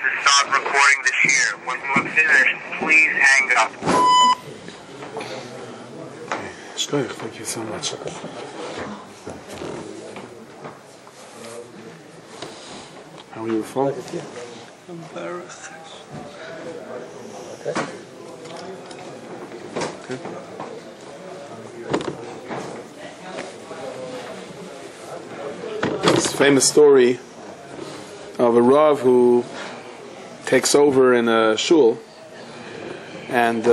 to start recording this year. When you are finished, please hang up. Thank you so much. How are you, Paul? I'm very Okay. This famous story of a Rav who takes over in a shul, and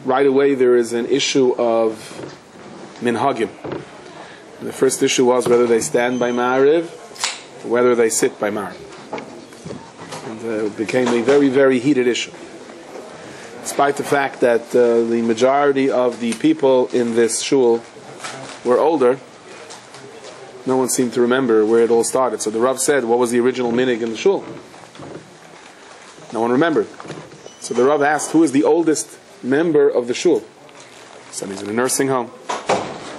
right away there is an issue of minhagim. The first issue was whether they stand by Ma'ariv or whether they sit by Ma'ariv. And it became a very, very heated issue. Despite the fact that the majority of the people in this shul were older, no one seemed to remember where it all started. So the Rav said, what was the original minig in the shul? No one remembered. So the Rav asked, who is the oldest member of the shul? He said, he's in a nursing home.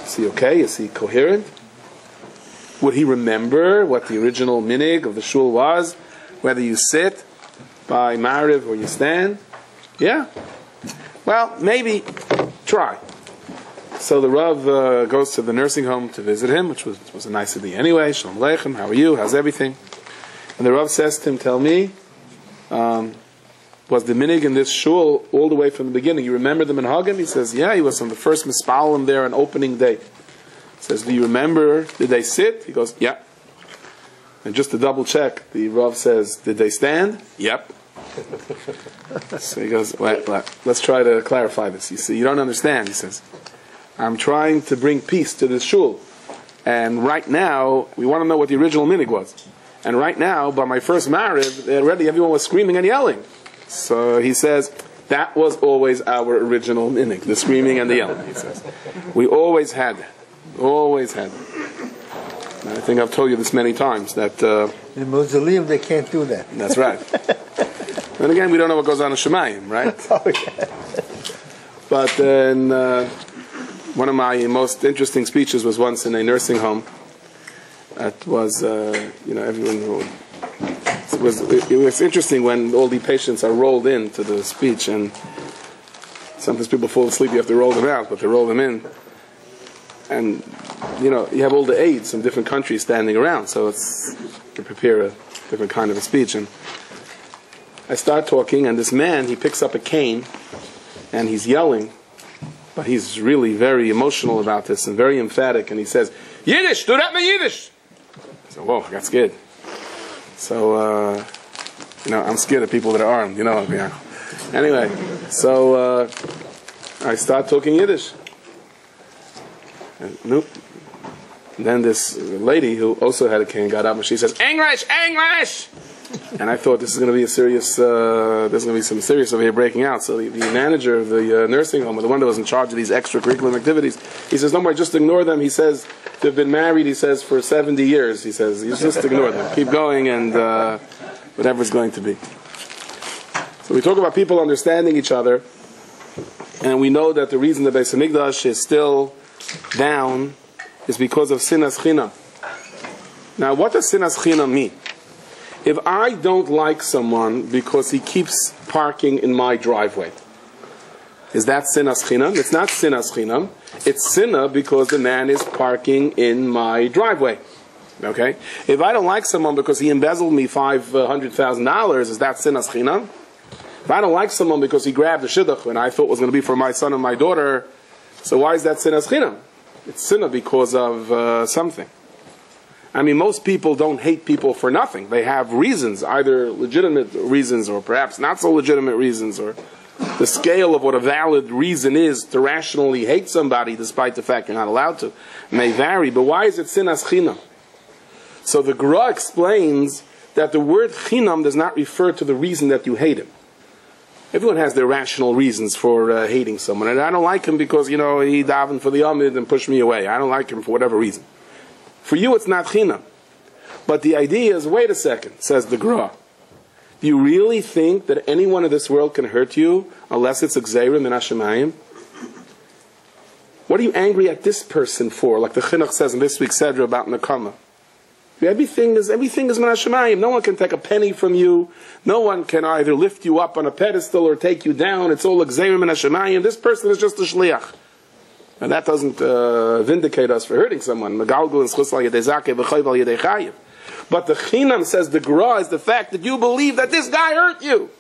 Is he okay? Is he coherent? Would he remember what the original minig of the shul was? Whether you sit by Ma'ariv or you stand? Yeah. Well, maybe try. So the Rav goes to the nursing home to visit him, which was a nice idea anyway. Shalom Aleichem, how are you? How's everything? And the Rav says to him, tell me, was the minig in this shul all the way from the beginning? You remember the minhagim? He says, yeah, he was on the first mispalim there on opening day. He says, do you remember, did they sit? He goes, yeah. And just to double check, the Rav says, did they stand? Yep. So he goes, wait, let's try to clarify this. You see, you don't understand. He says, I'm trying to bring peace to this shul. And right now, we want to know what the original minig was. And right now, by my first Ma'ariv, already everyone was screaming and yelling. So he says, that was always our original minig, the screaming and the yelling, he says. We always had that. Always had that. And I think I've told you this many times, that... in the mausoleum, they can't do that. That's right. And again, we don't know what goes on in Shemayim, right? Oh, yeah. But then, one of my most interesting speeches was once in a nursing home. That was, everyone who... It was interesting when all the patients are rolled into the speech, and sometimes people fall asleep, you have to roll them out, but they roll them in. And, you have all the aides from different countries standing around, so it's to prepare a different kind of a speech. And I start talking, and this man, he picks up a cane, and he's yelling, but he's really very emotional about this and very emphatic, and he says, Yiddish, do that in Yiddish! So, whoa, I got scared. So, I'm scared of people that are armed, Yeah. Anyway, so I start talking Yiddish. And, nope. And then this lady who also had a cane got up and she says, English, English! And I thought this is going to be there's going to be some serious over here breaking out. So the manager of the nursing home, or the one that was in charge of these extracurricular activities, he says, don't worry, just ignore them. He says, they've been married, he says, for 70 years. He says, you just ignore them. Keep going and whatever's going to be. So we talk about people understanding each other, and we know that the reason the Beis Hamikdash is still down is because of sinas chinam. Now, what does sinas chinam mean? If I don't like someone because he keeps parking in my driveway, is that sinas chinam? It's not sinas chinam. It's sinna because the man is parking in my driveway. Okay? If I don't like someone because he embezzled me $500,000, is that sinas chinam? If I don't like someone because he grabbed a shidduch and I thought was going to be for my son and my daughter, so why is that sinas chinam? It's sinna because of something. I mean, most people don't hate people for nothing. They have reasons, either legitimate reasons or perhaps not so legitimate reasons, or the scale of what a valid reason is to rationally hate somebody despite the fact you're not allowed to may vary. But why is it sinas chinam? So the Gra explains that the word chinam does not refer to the reason that you hate him. Everyone has their rational reasons for hating someone. And I don't like him because, he davened for the Amid and pushed me away. I don't like him for whatever reason. For you, it's not chinam. But the idea is, wait a second, says the Gra. Do you really think that anyone in this world can hurt you unless it's a gzeira min hashemayim? What are you angry at this person for? Like the Chinuch says in this week's Sedra about Nekama. Everything is min hashemayim. No one can take a penny from you. No one can either lift you up on a pedestal or take you down. It's all gzerim min hashemayim. This person is just a shliach. And that doesn't vindicate us for hurting someone. But the chinam, says the Gra, is the fact that you believe that this guy hurt you.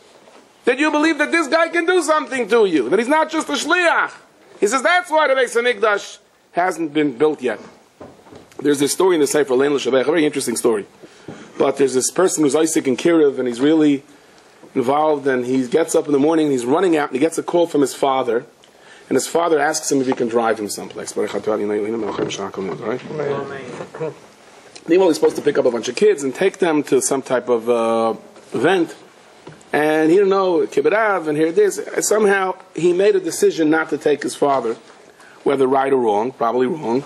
That you believe that this guy can do something to you. That he's not just a shliach. He says that's why the Beis HaMikdash hasn't been built yet. There's this story in the Sefer Lein L'Shabech, a very interesting story. But there's this person who's Isaac in Kiruv, and he's really involved, and he gets up in the morning, he's running out, and he gets a call from his father. And his father asks him if he can drive him someplace. Right? Meanwhile, he's supposed to pick up a bunch of kids and take them to some type of event. And he didn't know, Kibberav, and here it is. Somehow, he made a decision not to take his father, whether right or wrong, probably wrong.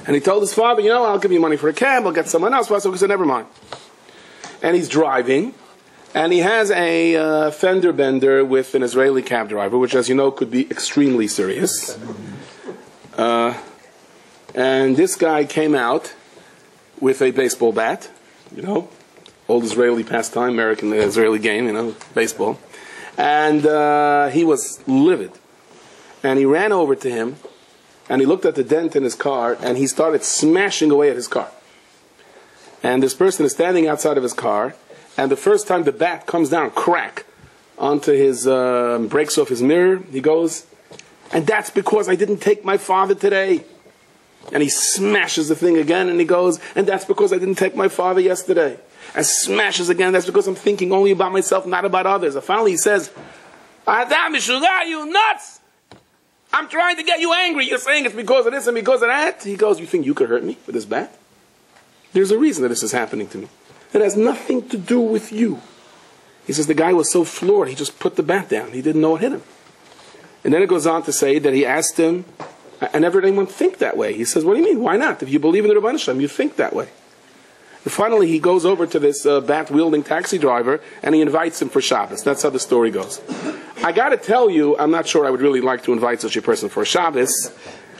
And he told his father, I'll give you money for a cab, I'll get someone else. So he said, never mind. And he's driving. And he has a fender bender with an Israeli cab driver, which, as you know, could be extremely serious. And this guy came out with a baseball bat, old Israeli pastime, American Israeli game, baseball. And he was livid. And he ran over to him, and he looked at the dent in his car, and he started smashing away at his car. And this person is standing outside of his car, and the first time the bat comes down, crack, onto his, breaks off his mirror, he goes, and that's because I didn't take my father today. And he smashes the thing again, and he goes, and that's because I didn't take my father yesterday. And smashes again, that's because I'm thinking only about myself, not about others. And finally he says, Adam Mishugah, you nuts! I'm trying to get you angry. You're saying it's because of this and because of that. He goes, you think you could hurt me with this bat? There's a reason that this is happening to me. It has nothing to do with you. He says the guy was so floored, he just put the bat down. He didn't know what hit him. And then it goes on to say that he asked him, I never had anyone think that way. He says, what do you mean? Why not? If you believe in the Rebbeinu Shalom, you think that way. And finally, he goes over to this bat-wielding taxi driver, and he invites him for Shabbos. That's how the story goes. I got to tell you, I'm not sure I would really like to invite such a person for a Shabbos.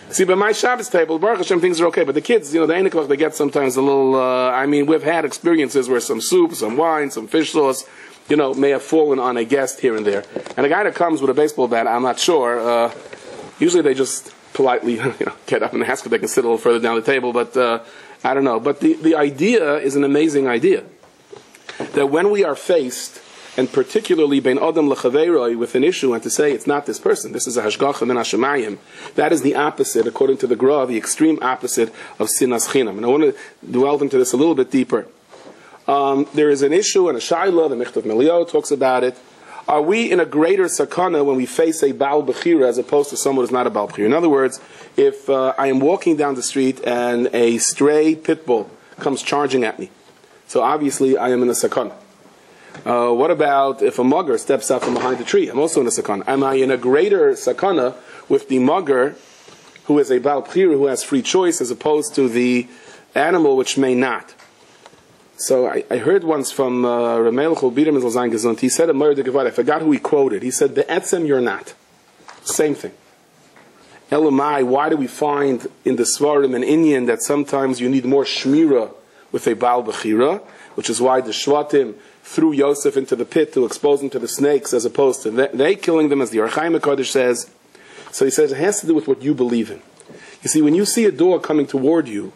See, by my Shabbos table, Baruch Hashem, things are okay. But the kids, the Einiklach, they get sometimes a little, we've had experiences where some soup, some wine, some fish sauce, may have fallen on a guest here and there. And a guy that comes with a baseball bat, I'm not sure, usually they just politely, get up and ask if they can sit a little further down the table, but I don't know. But the idea is an amazing idea. That when we are faced, and particularly bein adam lechaveroi, with an issue, and to say it's not this person, this is a hashgacha min hashemayim, that is the opposite, according to the Gra, the extreme opposite of sinas chinam. And I want to delve into this a little bit deeper. There is an issue in a shayla, the Michtav Melio talks about it. Are we in a greater sakana when we face a Baal Bechira as opposed to someone who's not a Baal Bechira? In other words, if I am walking down the street and a stray pit bull comes charging at me, so obviously I am in a sakana. What about if a mugger steps out from behind the tree? I'm also in a sakana. Am I in a greater sakana with the mugger who is a Baal Bechira, who has free choice, as opposed to the animal which may not? So I heard once from Ramelech Biram Zayn Gesund. He said a murder Gevara. I forgot who he quoted. He said, "Be'etzem you're not." Same thing. Elamai. Why do we find in the Svarim and Inyan that sometimes you need more shmira with a Baal Bechira, which is why the Shvatim threw Yosef into the pit to expose him to the snakes, as opposed to they killing them, as the Acharei Mot Kedoshim says. So he says it has to do with what you believe in. You see, when you see a dog coming toward you,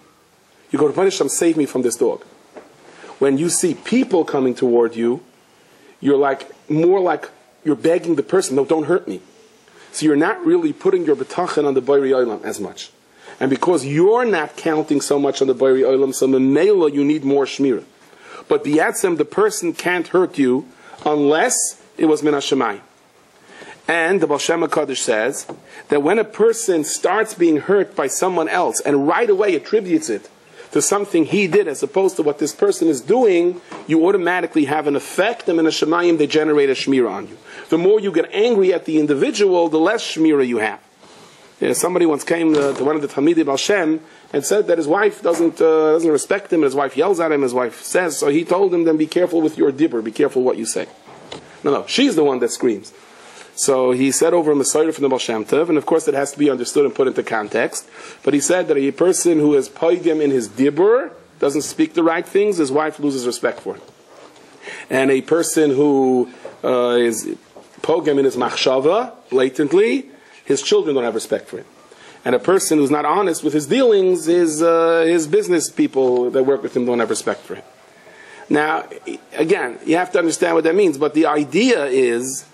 you go to Rebbeinu Shalom, save me from this dog. When you see people coming toward you, you're more like you're begging the person, no, don't hurt me. So you're not really putting your betachan on the Borei Olam as much. And because you're not counting so much on the Borei Olam, so memela you need more shmira. But bi'atzem, the person can't hurt you unless it was min hashemayim. And the Baal Shem HaKadosh says that when a person starts being hurt by someone else and right away attributes it to something he did as opposed to what this person is doing, you automatically have an effect, and in a shemayim they generate a shmira on you. The more you get angry at the individual, the less shmira you have. Somebody once came to one of the Talmidei Baal Shem and said that his wife doesn't respect him, and his wife yells at him, his wife says, so he told him, then be careful with your dibber, be careful what you say. No, she's the one that screams. So he said over a Messiah from the Baal Shem Tov, and of course it has to be understood and put into context, but he said that a person who is paigim in his dibur doesn't speak the right things, his wife loses respect for him. And a person who is pogam in his machshava, blatantly, his children don't have respect for him. And a person who's not honest with his dealings, his business people that work with him don't have respect for him. Now, again, you have to understand what that means, but the idea is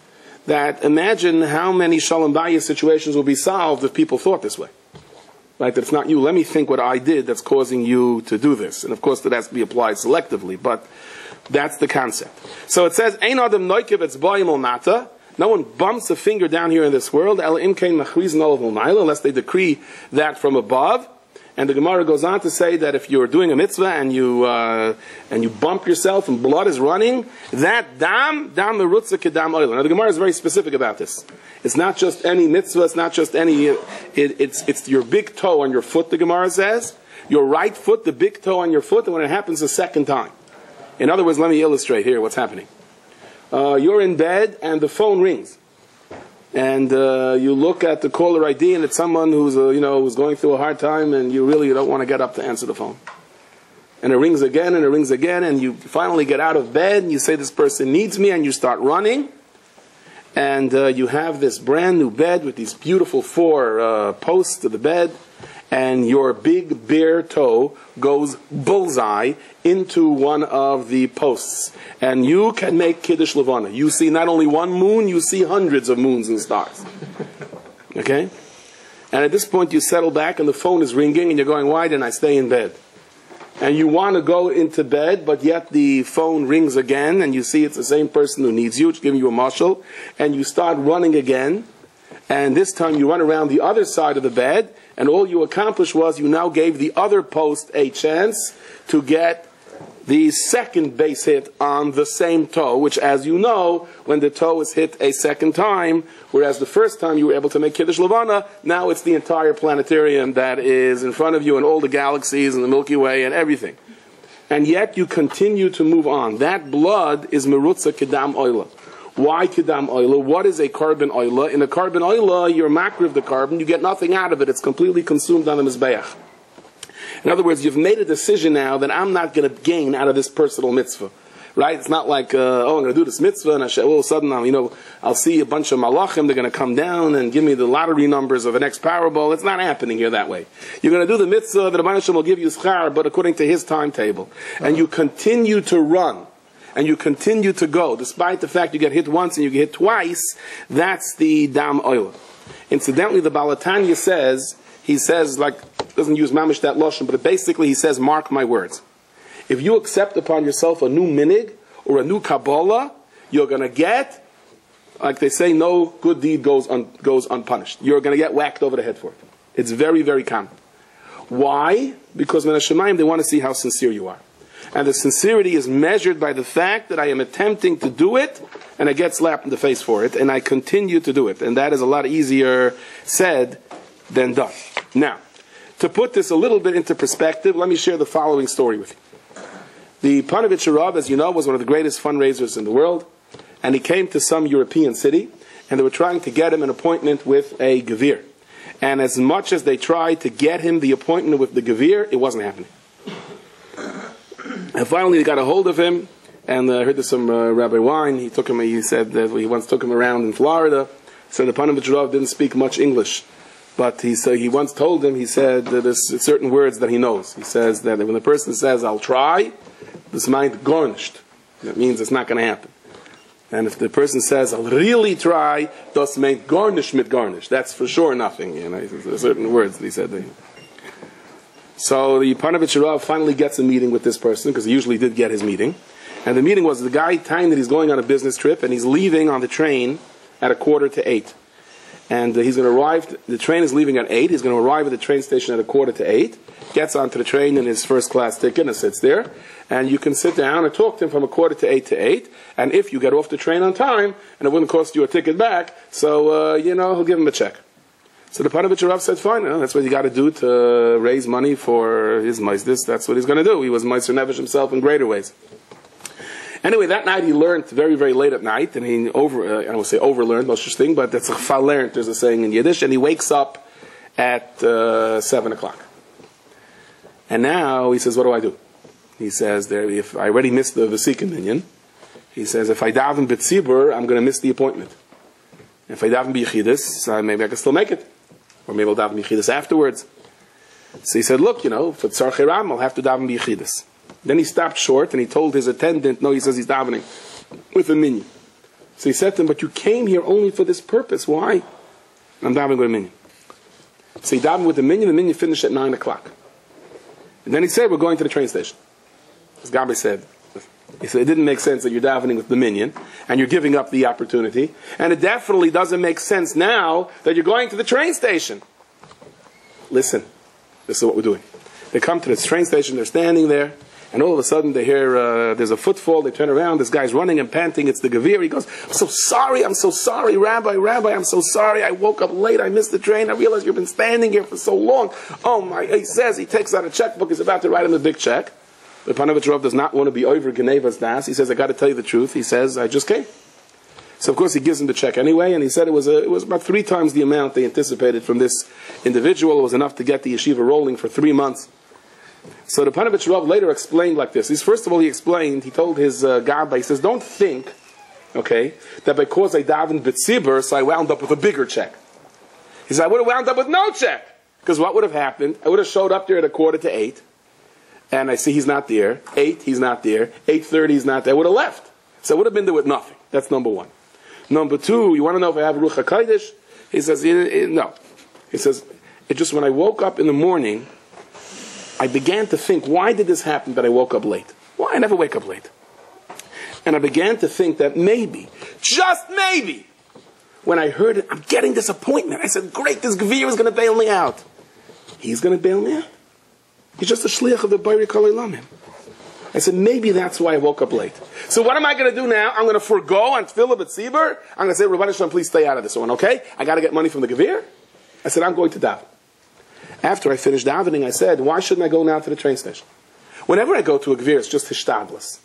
that imagine how many shalom bayis situations will be solved if people thought this way. Right, that it's not you, let me think what I did that's causing you to do this. And of course that has to be applied selectively, but that's the concept. So it says, Ein adam noikev etz ba'im ol mata. No one bumps a finger down here in this world, el imkein machrizin olav ol maila, unless they decree that from above. And the Gemara goes on to say that if you're doing a mitzvah and you bump yourself and blood is running, that dam merutza kedam oil. Now the Gemara is very specific about this. It's not just any mitzvah. It's not just any. It's your big toe on your foot. The Gemara says your right foot, the big toe on your foot, and when it happens the second time. In other words, let me illustrate here what's happening. You're in bed and the phone rings. And you look at the caller ID, and it's someone who's who's going through a hard time, and you really don't want to get up to answer the phone. And it rings again, and it rings again, and you finally get out of bed, and you say, "This person needs me," and you start running. And you have this brand new bed with these beautiful 4 posts to the bed, and your big bare toe goes bullseye into one of the posts. And you can make Kiddush Levana. You see not only one moon, you see hundreds of moons and stars. Okay? And at this point you settle back and the phone is ringing and you're going, why didn't I stay in bed? And you want to go into bed, but yet the phone rings again and you see it's the same person who needs you, it's giving you a mashal, and you start running again. And this time you run around the other side of the bed, and all you accomplished was you now gave the other post a chance to get the second base hit on the same toe, which, as you know, when the toe is hit a second time, whereas the first time you were able to make Kiddush Levana, now it's the entire planetarium that is in front of you and all the galaxies and the Milky Way and everything. And yet you continue to move on. That blood is merutza kedam oila. Why kedam oila? What is a carbon oila? In a carbon oila, you're makriv the carbon, you get nothing out of it. It's completely consumed on the mizbeach. In other words, you've made a decision now that I'm not going to gain out of this personal mitzvah. Right? It's not like, I'm going to do this mitzvah, and all of a sudden, I'll see a bunch of malachim, they're going to come down and give me the lottery numbers of the next Powerball. It's not happening here that way. You're going to do the mitzvah that Rabbi will give you schar, but according to his timetable. And you continue to run. And you continue to go, despite the fact you get hit once and you get hit twice. That's the dam oil. Incidentally, the Balatanya says, he says, doesn't use mamish that lashon, but basically he says, mark my words. If you accept upon yourself a new minig or a new Kabbalah, you're going to get, like they say, no good deed goes unpunished. You're going to get whacked over the head for it. It's very, very common. Why? Because when Hashemayim, they want to see how sincere you are. And the sincerity is measured by the fact that I am attempting to do it, and I get slapped in the face for it, and I continue to do it. And that is a lot easier said than done. Now, to put this a little bit into perspective, let me share the following story with you. The Panovich Rav, as you know, was one of the greatest fundraisers in the world, and he came to some European city, and they were trying to get him an appointment with a Gevir. And as much as they tried to get him the appointment with the Gevir, it wasn't happening. And finally they got a hold of him, and I heard there's some Rabbi Wine, he said that he once took him around in Florida, said the Panovich Rav didn't speak much English. But he once told him, he said that there's certain words that he knows. He says that when the person says, I'll try, this mind garnished. That means it's not going to happen. And if the person says, I'll really try, das meint garnish mit garnish. That's for sure nothing. There's certain words that he said. So the Panovich Rav finally gets a meeting with this person, because he usually did get his meeting. And the meeting was the guy time that he's going on a business trip, and he's leaving on the train at 7:45. And he's going to arrive, the train is leaving at 8, he's going to arrive at the train station at 7:45, gets onto the train in his first class ticket and sits there, and you can sit down and talk to him from 7:45 to 8, and if you get off the train on time, and it wouldn't cost you a ticket back, so, he'll give him a check. So the Panovich Rav said, fine, that's what you got to do to raise money for his Meisdis, that's what he's going to do. He was Meiser Nevish himself in greater ways. Anyway, that night he learned very, very late at night, and he I won't say overlearned, no such thing, but that's a verlernt, there's a saying in Yiddish, and he wakes up at 7 o'clock. And now he says, what do I do? He says there, if I already missed the Vesika minyan, he says, if I daven b'tzibur, I'm going to miss the appointment. If I daven b'yichidus, maybe I can still make it. Or maybe I'll daven b'yichidus afterwards. So he said, look, for Tzar Chiram, I'll have to daven b'yichidus. Then he stopped short and he told his attendant, no, he says he's davening with a minyan. So he said to him, but you came here only for this purpose. Why? I'm davening with a minyan. So he davened with the minyan finished at 9 o'clock. And then he said, we're going to the train station. As Rabbi said, he said, it didn't make sense that you're davening with the minyan, and you're giving up the opportunity, and it definitely doesn't make sense now that you're going to the train station. Listen, this is what we're doing. They come to this train station, they're standing there, and all of a sudden they hear there's a footfall, they turn around, this guy's running and panting, it's the Gavir, he goes, I'm so sorry, Rabbi, I'm so sorry, I woke up late, I missed the train, I realized you've been standing here for so long. Oh my, he says, he takes out a checkbook, he's about to write him a big check. The Panovich Rav does not want to be over Genevas Das. He says, I got to tell you the truth. He says, I just came. So of course he gives him the check anyway, and he said it was about 3 times the amount they anticipated from this individual. It was enough to get the yeshiva rolling for 3 months. So the Panovich Rav later explained like this. First of all, he told his Gabbai, he says, don't think, that because I davened b'tzibur, so I wound up with a bigger check. He said, I would have wound up with no check. Because what would have happened? I would have showed up there at 7:45. And I see he's not there. 8, he's not there. 8:30, he's not there. I would have left. So I would have been there with nothing. That's number 1. Number 2, you want to know if I have Ruach HaKodesh? He says, no. He says, it just when I woke up in the morning, I began to think, why did this happen that I woke up late? Why? I never wake up late. And I began to think that maybe, just maybe, when I heard it, I'm getting this appointment. I said, great, this Gavir is going to bail me out. He's going to bail me out? He's just a shliach of the Bayri Kol Olamim. I said, maybe that's why I woke up late. So what am I going to do now? I'm going to forego on Tefillah B'tzibur. I'm going to say, Rabbi Shalom, please stay out of this one, okay? I got to get money from the Gavir. I said, I'm going to daven. After I finished davening, I said, why shouldn't I go now to the train station? Whenever I go to a Gavir, it's just hishtadlus.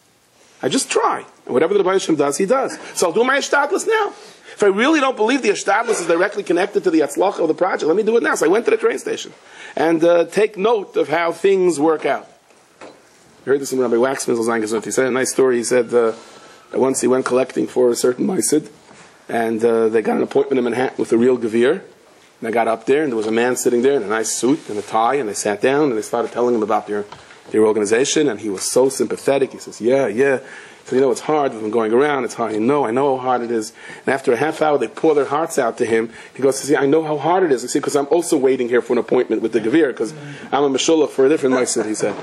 I just try. And whatever the Rabbi Shalom does, he does. So I'll do my hishtadlus now. If I really don't believe the hishtadlus is directly connected to the atzlacha of the project, let me do it now. So I went to the train station. And take note of how things work out. You heard this from Rabbi Waxman. He said a nice story. He said that once he went collecting for a certain maisid, and they got an appointment in Manhattan with a real Gavir. And I got up there, and there was a man sitting there in a nice suit and a tie, and they sat down, and they started telling him about their organization, and he was so sympathetic. He says, yeah. So it's hard. We've been going around. It's hard. I know how hard it is. And after a half hour, they pour their hearts out to him. He goes, see, I know how hard it is. I see, because I'm also waiting here for an appointment with the Gavir, because I'm a Meshulach for a different maisid, he said.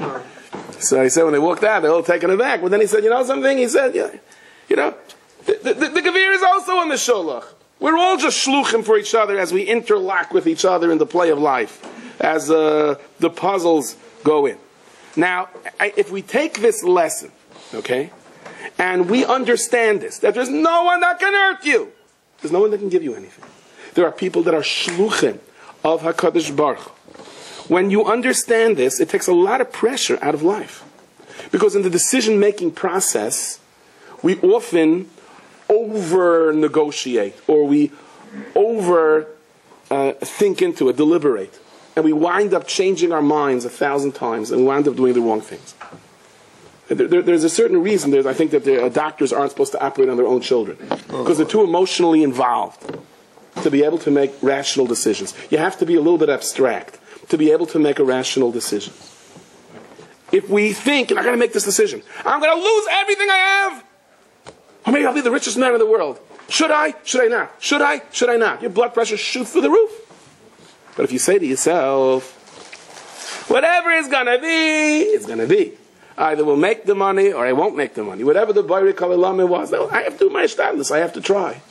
So he said, when they walked out, they're all taken aback. But then he said, you know something? He said, the Gavir is also a Meshulach. We're all just shluchim for each other as we interlock with each other in the play of life, as the puzzles go in. Now, if we take this lesson, and we understand this, that there's no one that can hurt you. There's no one that can give you anything. There are people that are shluchim of HaKadosh Baruch Hu. When you understand this, it takes a lot of pressure out of life. Because in the decision-making process, we often over-negotiate, or we over-think into it, deliberate. And we wind up changing our minds 1,000 times, and we wind up doing the wrong things. There's a certain reason. I think that doctors aren't supposed to operate on their own children because they're too emotionally involved to be able to make rational decisions. You have to be a little bit abstract to be able to make a rational decision. If we think, and I got to make this decision, I'm going to lose everything I have, or maybe I'll be the richest man in the world. Should I? Should I not? Should I? Should I not? Your blood pressure shoots through the roof. But if you say to yourself, whatever it's going to be, it's going to be. Either we'll make the money or I won't make the money. Whatever the Bayri Kol Olamim was, I have to do my hishtadlus. I have to try.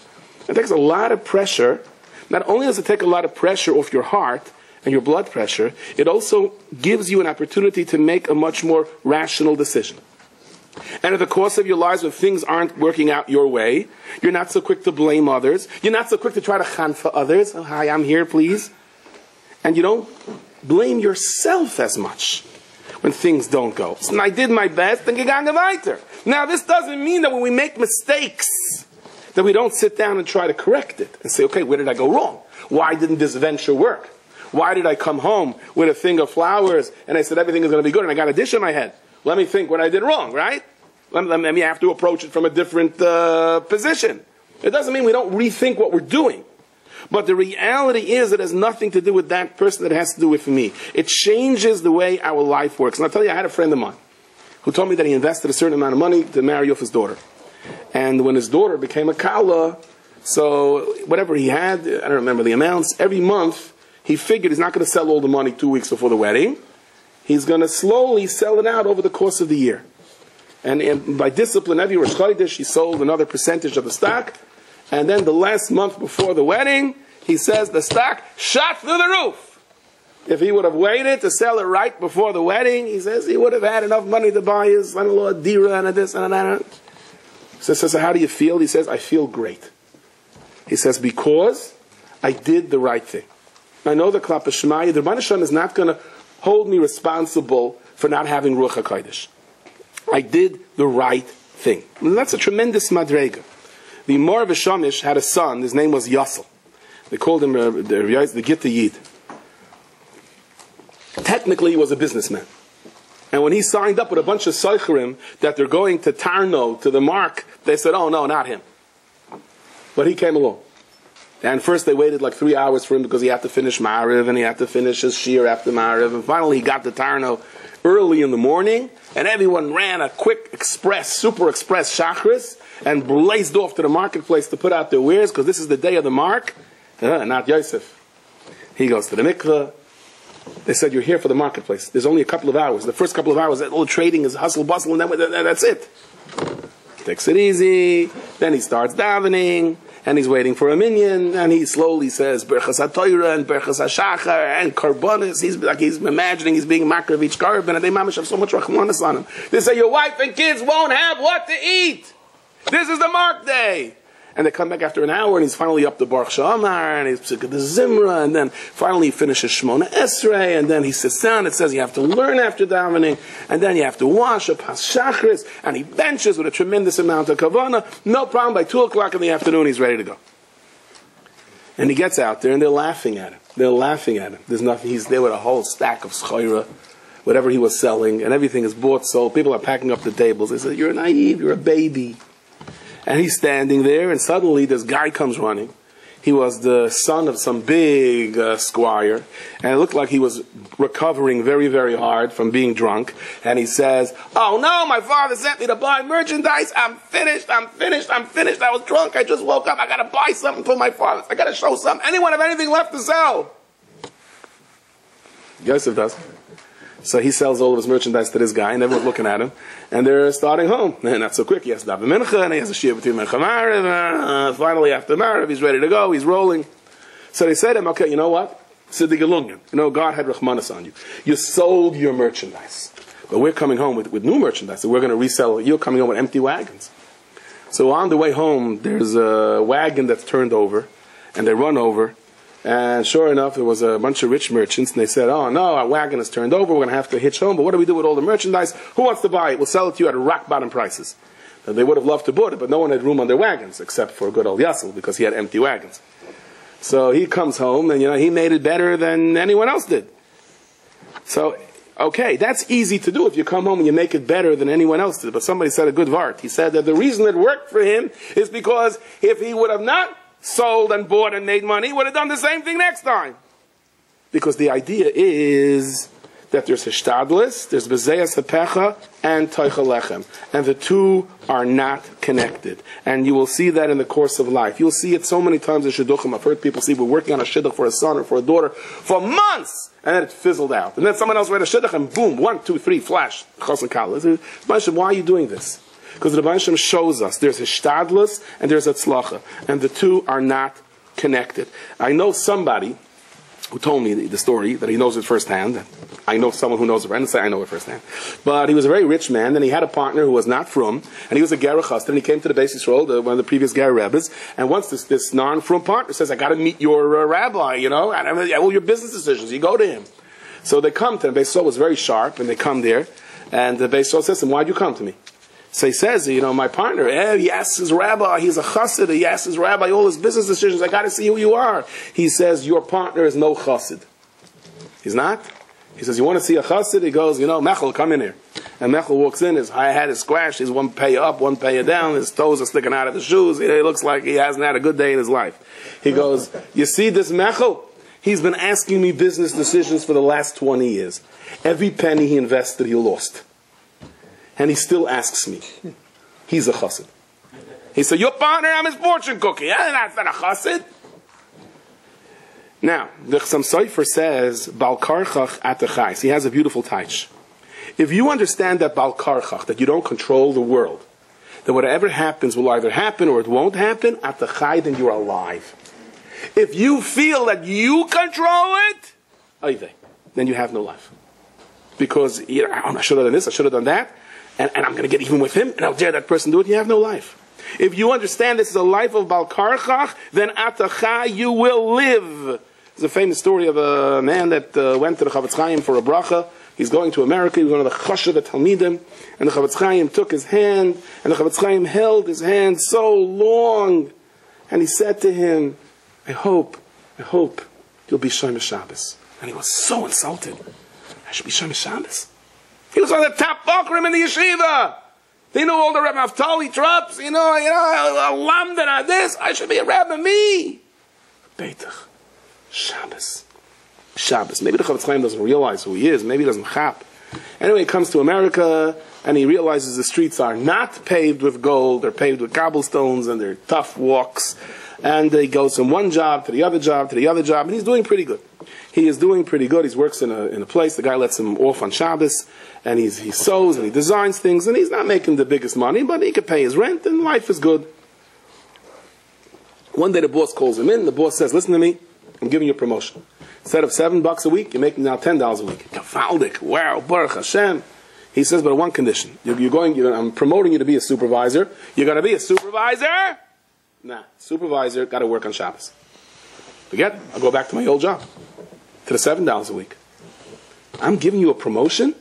It takes a lot of pressure. Not only does it take a lot of pressure off your heart and your blood pressure, it also gives you an opportunity to make a much more rational decision. And in the course of your lives, when things aren't working out your way, you're not so quick to blame others. You're not so quick to try to chanfa others. Oh, hi, I'm here, please. And you don't blame yourself as much when things don't go. So I did my best, and gegangen weiter. Now, this doesn't mean that when we make mistakes, that we don't sit down and try to correct it and say, okay, where did I go wrong? Why didn't this venture work? Why did I come home with a thing of flowers and I said everything is going to be good and I got a dish in my head? let me think what I did wrong, right? Let me have to approach it from a different position. It doesn't mean we don't rethink what we're doing. But the reality is it has nothing to do with that person, it has to do with me. It changes the way our life works. And I'll tell you, I had a friend of mine who told me that he invested a certain amount of money to marry off his daughter. And when his daughter became a kala, so whatever he had, I don't remember the amounts, every month he figured he's not going to sell all the money 2 weeks before the wedding. He's going to slowly sell it out over the course of the year. And by discipline, every Rosh Chodesh, he sold another percentage of the stock. And then the last month before the wedding, he says the stock shot through the roof. If he would have waited to sell it right before the wedding, he says he would have had enough money to buy his son-in-law a dira and a this and a that. So how do you feel? He says, I feel great. He says, because I did the right thing. I know the Klap Shmaya, the Rebbeinu Shalom is not going to hold me responsible for not having Ruach HaKodesh. I did the right thing. And that's a tremendous madrega. The Mor V'Shamish had a son, his name was Yassel. They called him the Gitta Yid. Technically, he was a businessman. And when he signed up with a bunch of Seicherim that they're going to Tarno, to the mark, they said, oh no, not him. But he came along. And first they waited like 3 hours for him because he had to finish Ma'ariv and he had to finish his Shir after Ma'ariv. And finally he got to Tarno early in the morning and everyone ran a quick express, super express Shachris and blazed off to the marketplace to put out their wares because this is the day of the mark. Not Yosef. He goes to the mikveh. They said, you're here for the marketplace. There's only a couple of hours. The first couple of hours, all the trading is hustle bustle and then that's it. Takes it easy. Then he starts davening. And he's waiting for a minyan, and he slowly says Berchas Torah and Berchas Schachter and Karbonis. He's imagining he's being makar of each carbon, and they mamish have so much rachmanis on him. They say your wife and kids won't have what to eat. This is the mark day. And they come back after an hour, and he's finally up to Baruch Shamar, and he's psikah the Zimra, and then finally he finishes Shmona Esrei, and then he sits down. It says you have to learn after davening, and then you have to wash up Hashachris, and he benches with a tremendous amount of kavana. No problem. By 2 o'clock in the afternoon, he's ready to go. And he gets out there, and they're laughing at him. They're laughing at him. There's nothing. He's there with a whole stack of schoira, whatever he was selling, and everything is bought, sold. People are packing up the tables. They say, "You're naive. You're a baby." And he's standing there, and suddenly this guy comes running. He was the son of some big squire, and it looked like he was recovering very, very hard from being drunk. And he says, "Oh no, my father sent me to buy merchandise. I'm finished. I was drunk. I just woke up. I got to buy something for my father. I got to show something. Anyone have anything left to sell?" Yosef does. So he sells all of his merchandise to this guy, and everyone's looking at him, and they're starting home. And not so quick. He has to daven mincha, and he has a shir between mincha and Ma'ariv. Finally, after Ma'ariv, he's ready to go. He's rolling. So they say to him, "Okay, you know what? Siddig Gelungen. You know, God had rachmanis on you. You sold your merchandise, but we're coming home with new merchandise, so we're going to resell it. You're coming home with empty wagons." So on the way home, there's a wagon that's turned over, and they run over. And sure enough, there was a bunch of rich merchants, and they said, "Oh no, our wagon is turned over, we're going to have to hitch home, but what do we do with all the merchandise? Who wants to buy it? We'll sell it to you at rock bottom prices." Now, they would have loved to buy it, but no one had room on their wagons, except for good old Yassel, because he had empty wagons. So he comes home, and he made it better than anyone else did. So, okay, that's easy to do if you come home and you make it better than anyone else did, but somebody said a good vart. He said that the reason it worked for him is because if he would have not sold and bought and made money, would have done the same thing next time. Because the idea is that there's hishtadlis, there's bezeyas hapecha, and toicha lechem. And the two are not connected. And you will see that in the course of life. You'll see it so many times in shidduchim. I've heard people say, we're working on a shidduch for a son or for a daughter for months, and then it fizzled out. And then someone else read a shidduch, and boom, 1, 2, 3, flash. Chos and kal. Why are you doing this? Because the Rebbeinu Shalom shows us there's a shtadlus and there's a tzlacha, and the two are not connected. I know somebody who told me the story that he knows it firsthand. I know someone who knows it. I didn't say I know it firsthand, but he was a very rich man, and he had a partner who was not frum, and he was a Gerach Chassid, and he came to the Beis Yisrael, one of the previous Ger Rebbes, and once this non-frum partner says, "I got to meet your rabbi, and all your business decisions." You go to him. So they come to him. Beis Yisrael was very sharp, and they come there, and the Beis Yisrael says to him, "Why'd you come to me?" So he says, my partner, he asks his rabbi, he's a chassid, he asks his rabbi all his business decisions, I got to see who you are. He says, your partner is no chassid. He's not? He says, you want to see a chassid? He goes, Mechel, come in here. And Mechel walks in, his head is squashed, he's one pay up, one pay down, his toes are sticking out of his shoes, he looks like he hasn't had a good day in his life. He goes, you see this Mechel? He's been asking me business decisions for the last 20 years. Every penny he invested, he lost. And he still asks me. He's a chassid. He said, your partner, I'm his fortune cookie. That's not a chassid. Now, the Chassam Sofer says, Bal Karchach Atachais. He has a beautiful taich. If you understand that Bal Karchach, that you don't control the world, that whatever happens will either happen or it won't happen, Atachai, then you're alive. If you feel that you control it, then you have no life. Because I should have done this, I should have done that, and I'm going to get even with him, and I'll dare that person do it, you have no life. If you understand this is a life of Bal Karchach, then Atachai, you will live. There's a famous story of a man that went to the Chavetz Chaim for a bracha. He's going to America, he was one of the Chashav Talmidim, and the Chavetz Chaim took his hand, and the Chavetz Chaim held his hand so long, and he said to him, I hope you'll be Shomer Shabbos. And he was so insulted. I should be Shomer Shabbos? He was one of the top Bokrim in the yeshiva. They know all the Rebbe Naftali tropes, Lamdan, this, I should be a Rebbe, me. Beitach. Shabbos. Maybe the Chavetz Chaim doesn't realize who he is. Maybe he doesn't chap. Anyway, he comes to America, and he realizes the streets are not paved with gold. They're paved with cobblestones, and they're tough walks. And he goes from one job to the other job to the other job, and he's doing pretty good. He is doing pretty good. He works in a place. The guy lets him off on Shabbos, and he sews and he designs things, and he's not making the biggest money, but he can pay his rent, and life is good. One day the boss calls him in. The boss says, listen to me, I'm giving you a promotion. Instead of $7 a week, you're making now $10 a week. Kavaldik, wow, Baruch Hashem. He says, but on one condition. I'm promoting you to be a supervisor. You're going to be a supervisor? Nah, supervisor, got to work on Shabbos. Forget it. I'll go back to my old job. To the $7 a week. I'm giving you a promotion,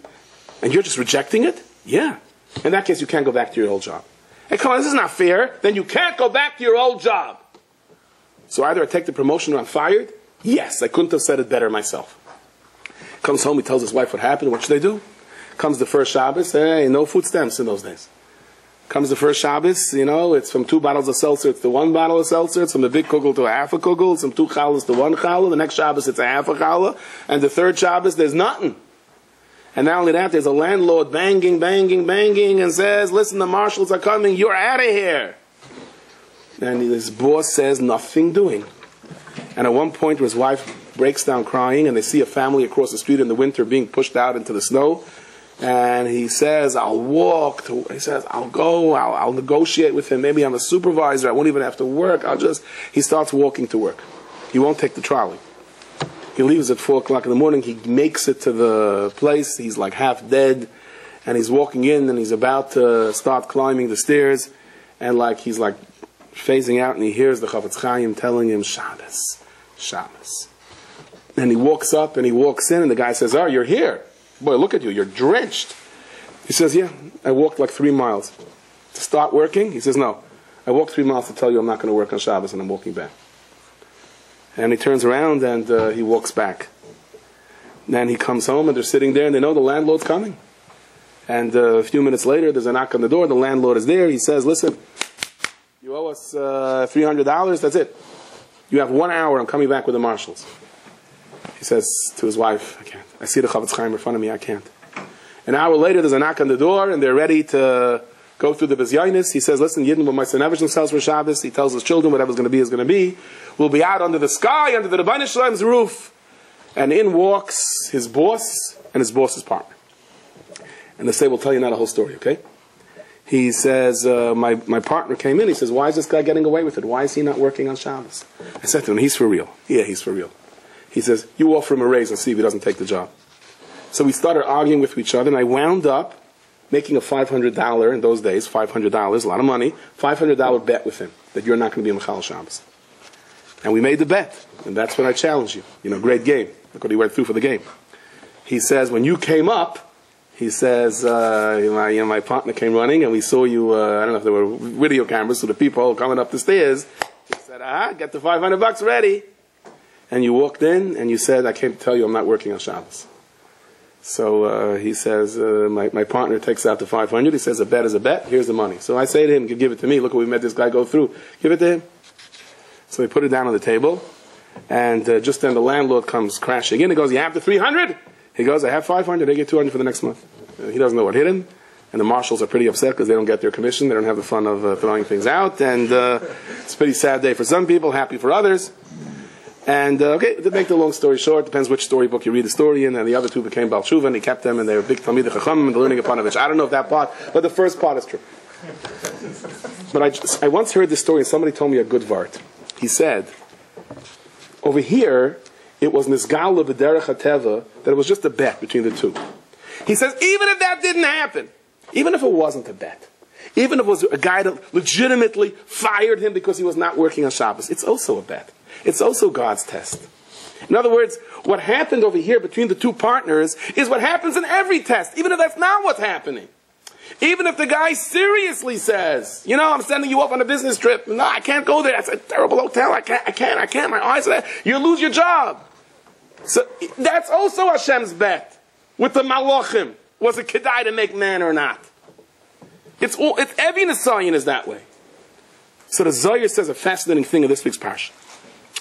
and you're just rejecting it? Yeah. In that case, you can't go back to your old job. Hey, come on, this is not fair. Then you can't go back to your old job. So either I take the promotion or I'm fired? Yes, I couldn't have said it better myself. Comes home, he tells his wife what happened. What should they do? Comes the first Shabbos. Hey, no food stamps in those days. Comes the first Shabbos, it's from 2 bottles of seltzer to 1 bottle of seltzer. It's from a big kugel to a half a kugel. It's from 2 challahs to 1 challah. The next Shabbos, it's a half a challah. And the third Shabbos, there's nothing. And not only that, there's a landlord banging, and says, listen, the marshals are coming. You're out of here. And his boss says, nothing doing. And at one point, his wife breaks down crying, and they see a family across the street in the winter being pushed out into the snow. And he says, I'll walk. He says, I'll go. I'll negotiate with him. Maybe I'm a supervisor. I won't even have to work. He starts walking to work. He won't take the trolley. He leaves at 4 o'clock in the morning. He makes it to the place. He's like half dead. And he's walking in, and he's about to start climbing the stairs. And he's phasing out, and he hears the Chavetz Chaim telling him, Shabbos. And he walks up, and he walks in, and the guy says, oh, you're here. Boy, look at you, you're drenched. He says, yeah, I walked 3 miles. To start working? He says, no. I walked 3 miles to tell you I'm not going to work on Shabbos, and I'm walking back. And he turns around, and he walks back. Then he comes home, and they're sitting there, and they know the landlord's coming. And a few minutes later, there's a knock on the door. The landlord is there. He says, listen, you owe us $300. That's it. You have 1 hour. I'm coming back with the marshals. He says to his wife, I can't. I see the Chavetz Chaim in front of me. I can't. An hour later, there's a knock on the door, and they're ready to go through the Bizyonis. He says, listen, Yidden will Meisanevish themselves for Shabbos. He tells his children, whatever's going to be is going to be. We'll be out under the sky, under the Rebbeinu Shalom's roof. And in walks his boss and his boss's partner. And they say, we'll tell you now the whole story, okay? He says, my partner came in. He says, why is this guy getting away with it? Why is he not working on Shabbos? I said to him, he's for real. Yeah, he's for real. He says, you offer him a raise and see if he doesn't take the job. So we started arguing with each other, and I wound up making a $500 in those days, $500, a lot of money, $500 bet with him that you're not going to be a Mechal Shabbos. And we made the bet, and that's when I challenged you. Great game. Look what he went through for the game. He says, when you came up, he says, my partner came running, and we saw you, I don't know if there were video cameras, so the people coming up the stairs. He said, get the $500 ready. And you walked in, and you said, I came to tell you I'm not working on Shabbos. So he says, my partner takes out the 500. He says, a bet is a bet. Here's the money. So I say to him, give it to me. Look what we made this guy go through. Give it to him. So we put it down on the table. And just then the landlord comes crashing in. He goes, you have the 300? He goes, I have 500. They get 200 for the next month. He doesn't know what hit him. And the marshals are pretty upset because they don't get their commission. They don't have the fun of throwing things out. And it's a pretty sad day for some people, happy for others. And, okay, to make the long story short, depends which storybook you read the story in, and the other two became Baal Tshuva, and he kept them, and they were big Talmidei Chachamim, and the learning of Panovich. I don't know if that part, but the first part is true. But I once heard this story, and somebody told me a good vart. He said, over here, it was Nizgal B'derech HaTeva, that it was just a bet between the two. He says, even if that didn't happen, even if it wasn't a bet, even if it was a guy that legitimately fired him because he was not working on Shabbos, it's also a bet. It's also God's test. In other words, what happened over here between the two partners is what happens in every test, even if that's not what's happening. Even if the guy seriously says, I'm sending you off on a business trip. No, I can't go there. It's a terrible hotel. I can't. My eyes are there. You lose your job. So that's also Hashem's bet with the Malachim. Was it Kedai to make man or not? It's every Nisayan is that way. So the Zohar says a fascinating thing in this week's parsha.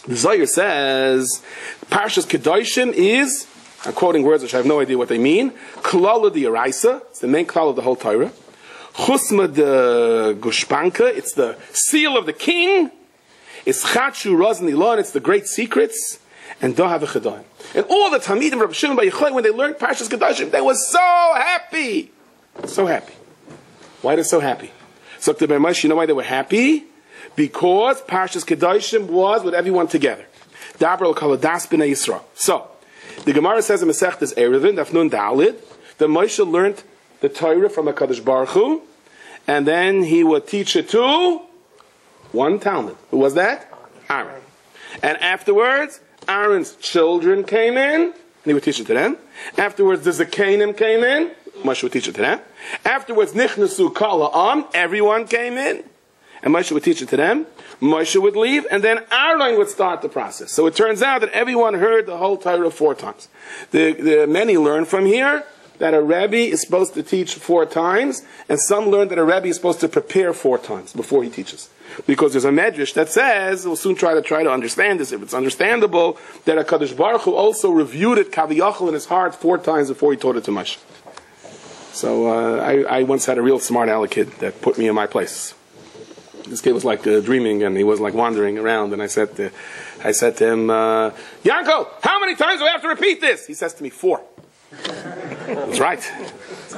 The Zohar says, Parshas Kedoshim is, I'm quoting words which I have no idea what they mean, Klala d'Oraisa, it's the main klal of the whole Torah, Chusma de Gushpanka, it's the seal of the king, it's Chatshu Raz Nilon, it's the great secrets, and Doha v'Chadayim. And all the Talmidim of Rabbi Shimon Bar Yochai, when they learned Parshas Kedoshim, they were so happy. So happy. Why are they so happy? So, you know why they were happy? Because Parshas Kedoshim was with everyone together. Dabar al-Kaladas b'nei Yisrael. So, the Gemara says in Masechtas Eruvin, Daf Nun Dalid, that Moshe learned the Torah from HaKadosh Baruch Hu, and then he would teach it to one Talmud. Who was that? Aaron. And afterwards, Aaron's children came in, and he would teach it to them. Afterwards, the Zakanim came in, Moshe would teach it to them. Afterwards, Nichnasu Kala Am, everyone came in, and Moshe would teach it to them. Moshe would leave, and then Aaron would start the process. So it turns out that everyone heard the whole Torah 4 times. Many learn from here that a Rabbi is supposed to teach 4 times, and some learn that a Rabbi is supposed to prepare 4 times before he teaches. Because there's a medrash that says, we'll soon try to understand this, if it's understandable, that HaKadosh Baruch Hu also reviewed it, Kaviyachal, in his heart 4 times before he taught it to Moshe. So I once had a real smart aleck kid that put me in my place. This kid was like dreaming, and he was like wandering around, and I said to him, Yanko, how many times do I have to repeat this? He says to me, 4. That's right.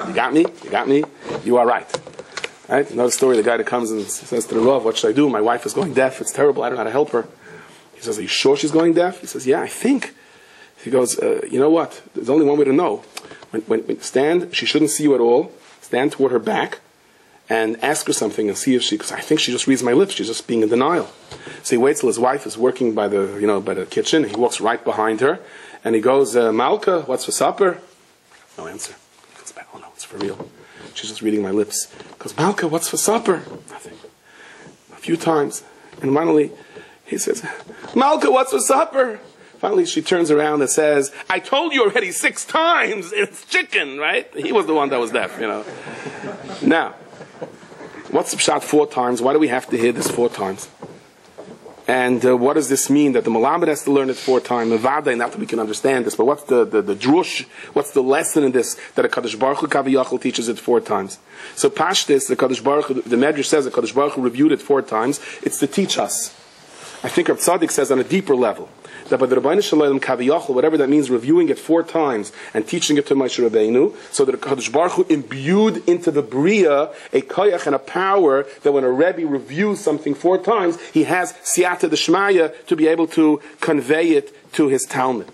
You got me, you are right. Right? Another story, the guy that comes and says to the Rav, what should I do? My wife is going deaf, it's terrible, I don't know how to help her. He says, are you sure she's going deaf? He says, yeah, I think. He goes, you know what, there's only one way to know. When stand, she shouldn't see you at all, stand toward her back, and ask her something and see if because I think she just reads my lips, she's just being in denial. So he waits till his wife is working by the kitchen, he walks right behind her, and he goes, Malka, what's for supper? No answer. He goes back, oh no, it's for real. She's just reading my lips. He goes, Malka, what's for supper? Nothing. A few times. And finally, he says, Malka, what's for supper? Finally, she turns around and says, I told you already 6 times, it's chicken, right? He was the one that was deaf, Now, what's the pshat 4 times? Why do we have to hear this 4 times? And what does this mean? That the Malamed has to learn it 4 times. Not that we can understand this, but what's the drush? What's the lesson in this? That a Kadosh Baruch Hu Kaviyachal teaches it 4 times. So Pashtis, the Kadosh Baruch Hu, the Medrash says that Kadosh Baruch Hu reviewed it 4 times. It's to teach us. I think Reb Tzaddik says on a deeper level, that by the Rabbeinu Shalom Kaviyachal, whatever that means, reviewing it 4 times and teaching it to Moshe Rabbeinu, so that Kadosh Baruch Hu imbued into the Bria a koyach and a power that when a Rebbe reviews something 4 times, he has siyata d'shmaya to be able to convey it to his Talmud.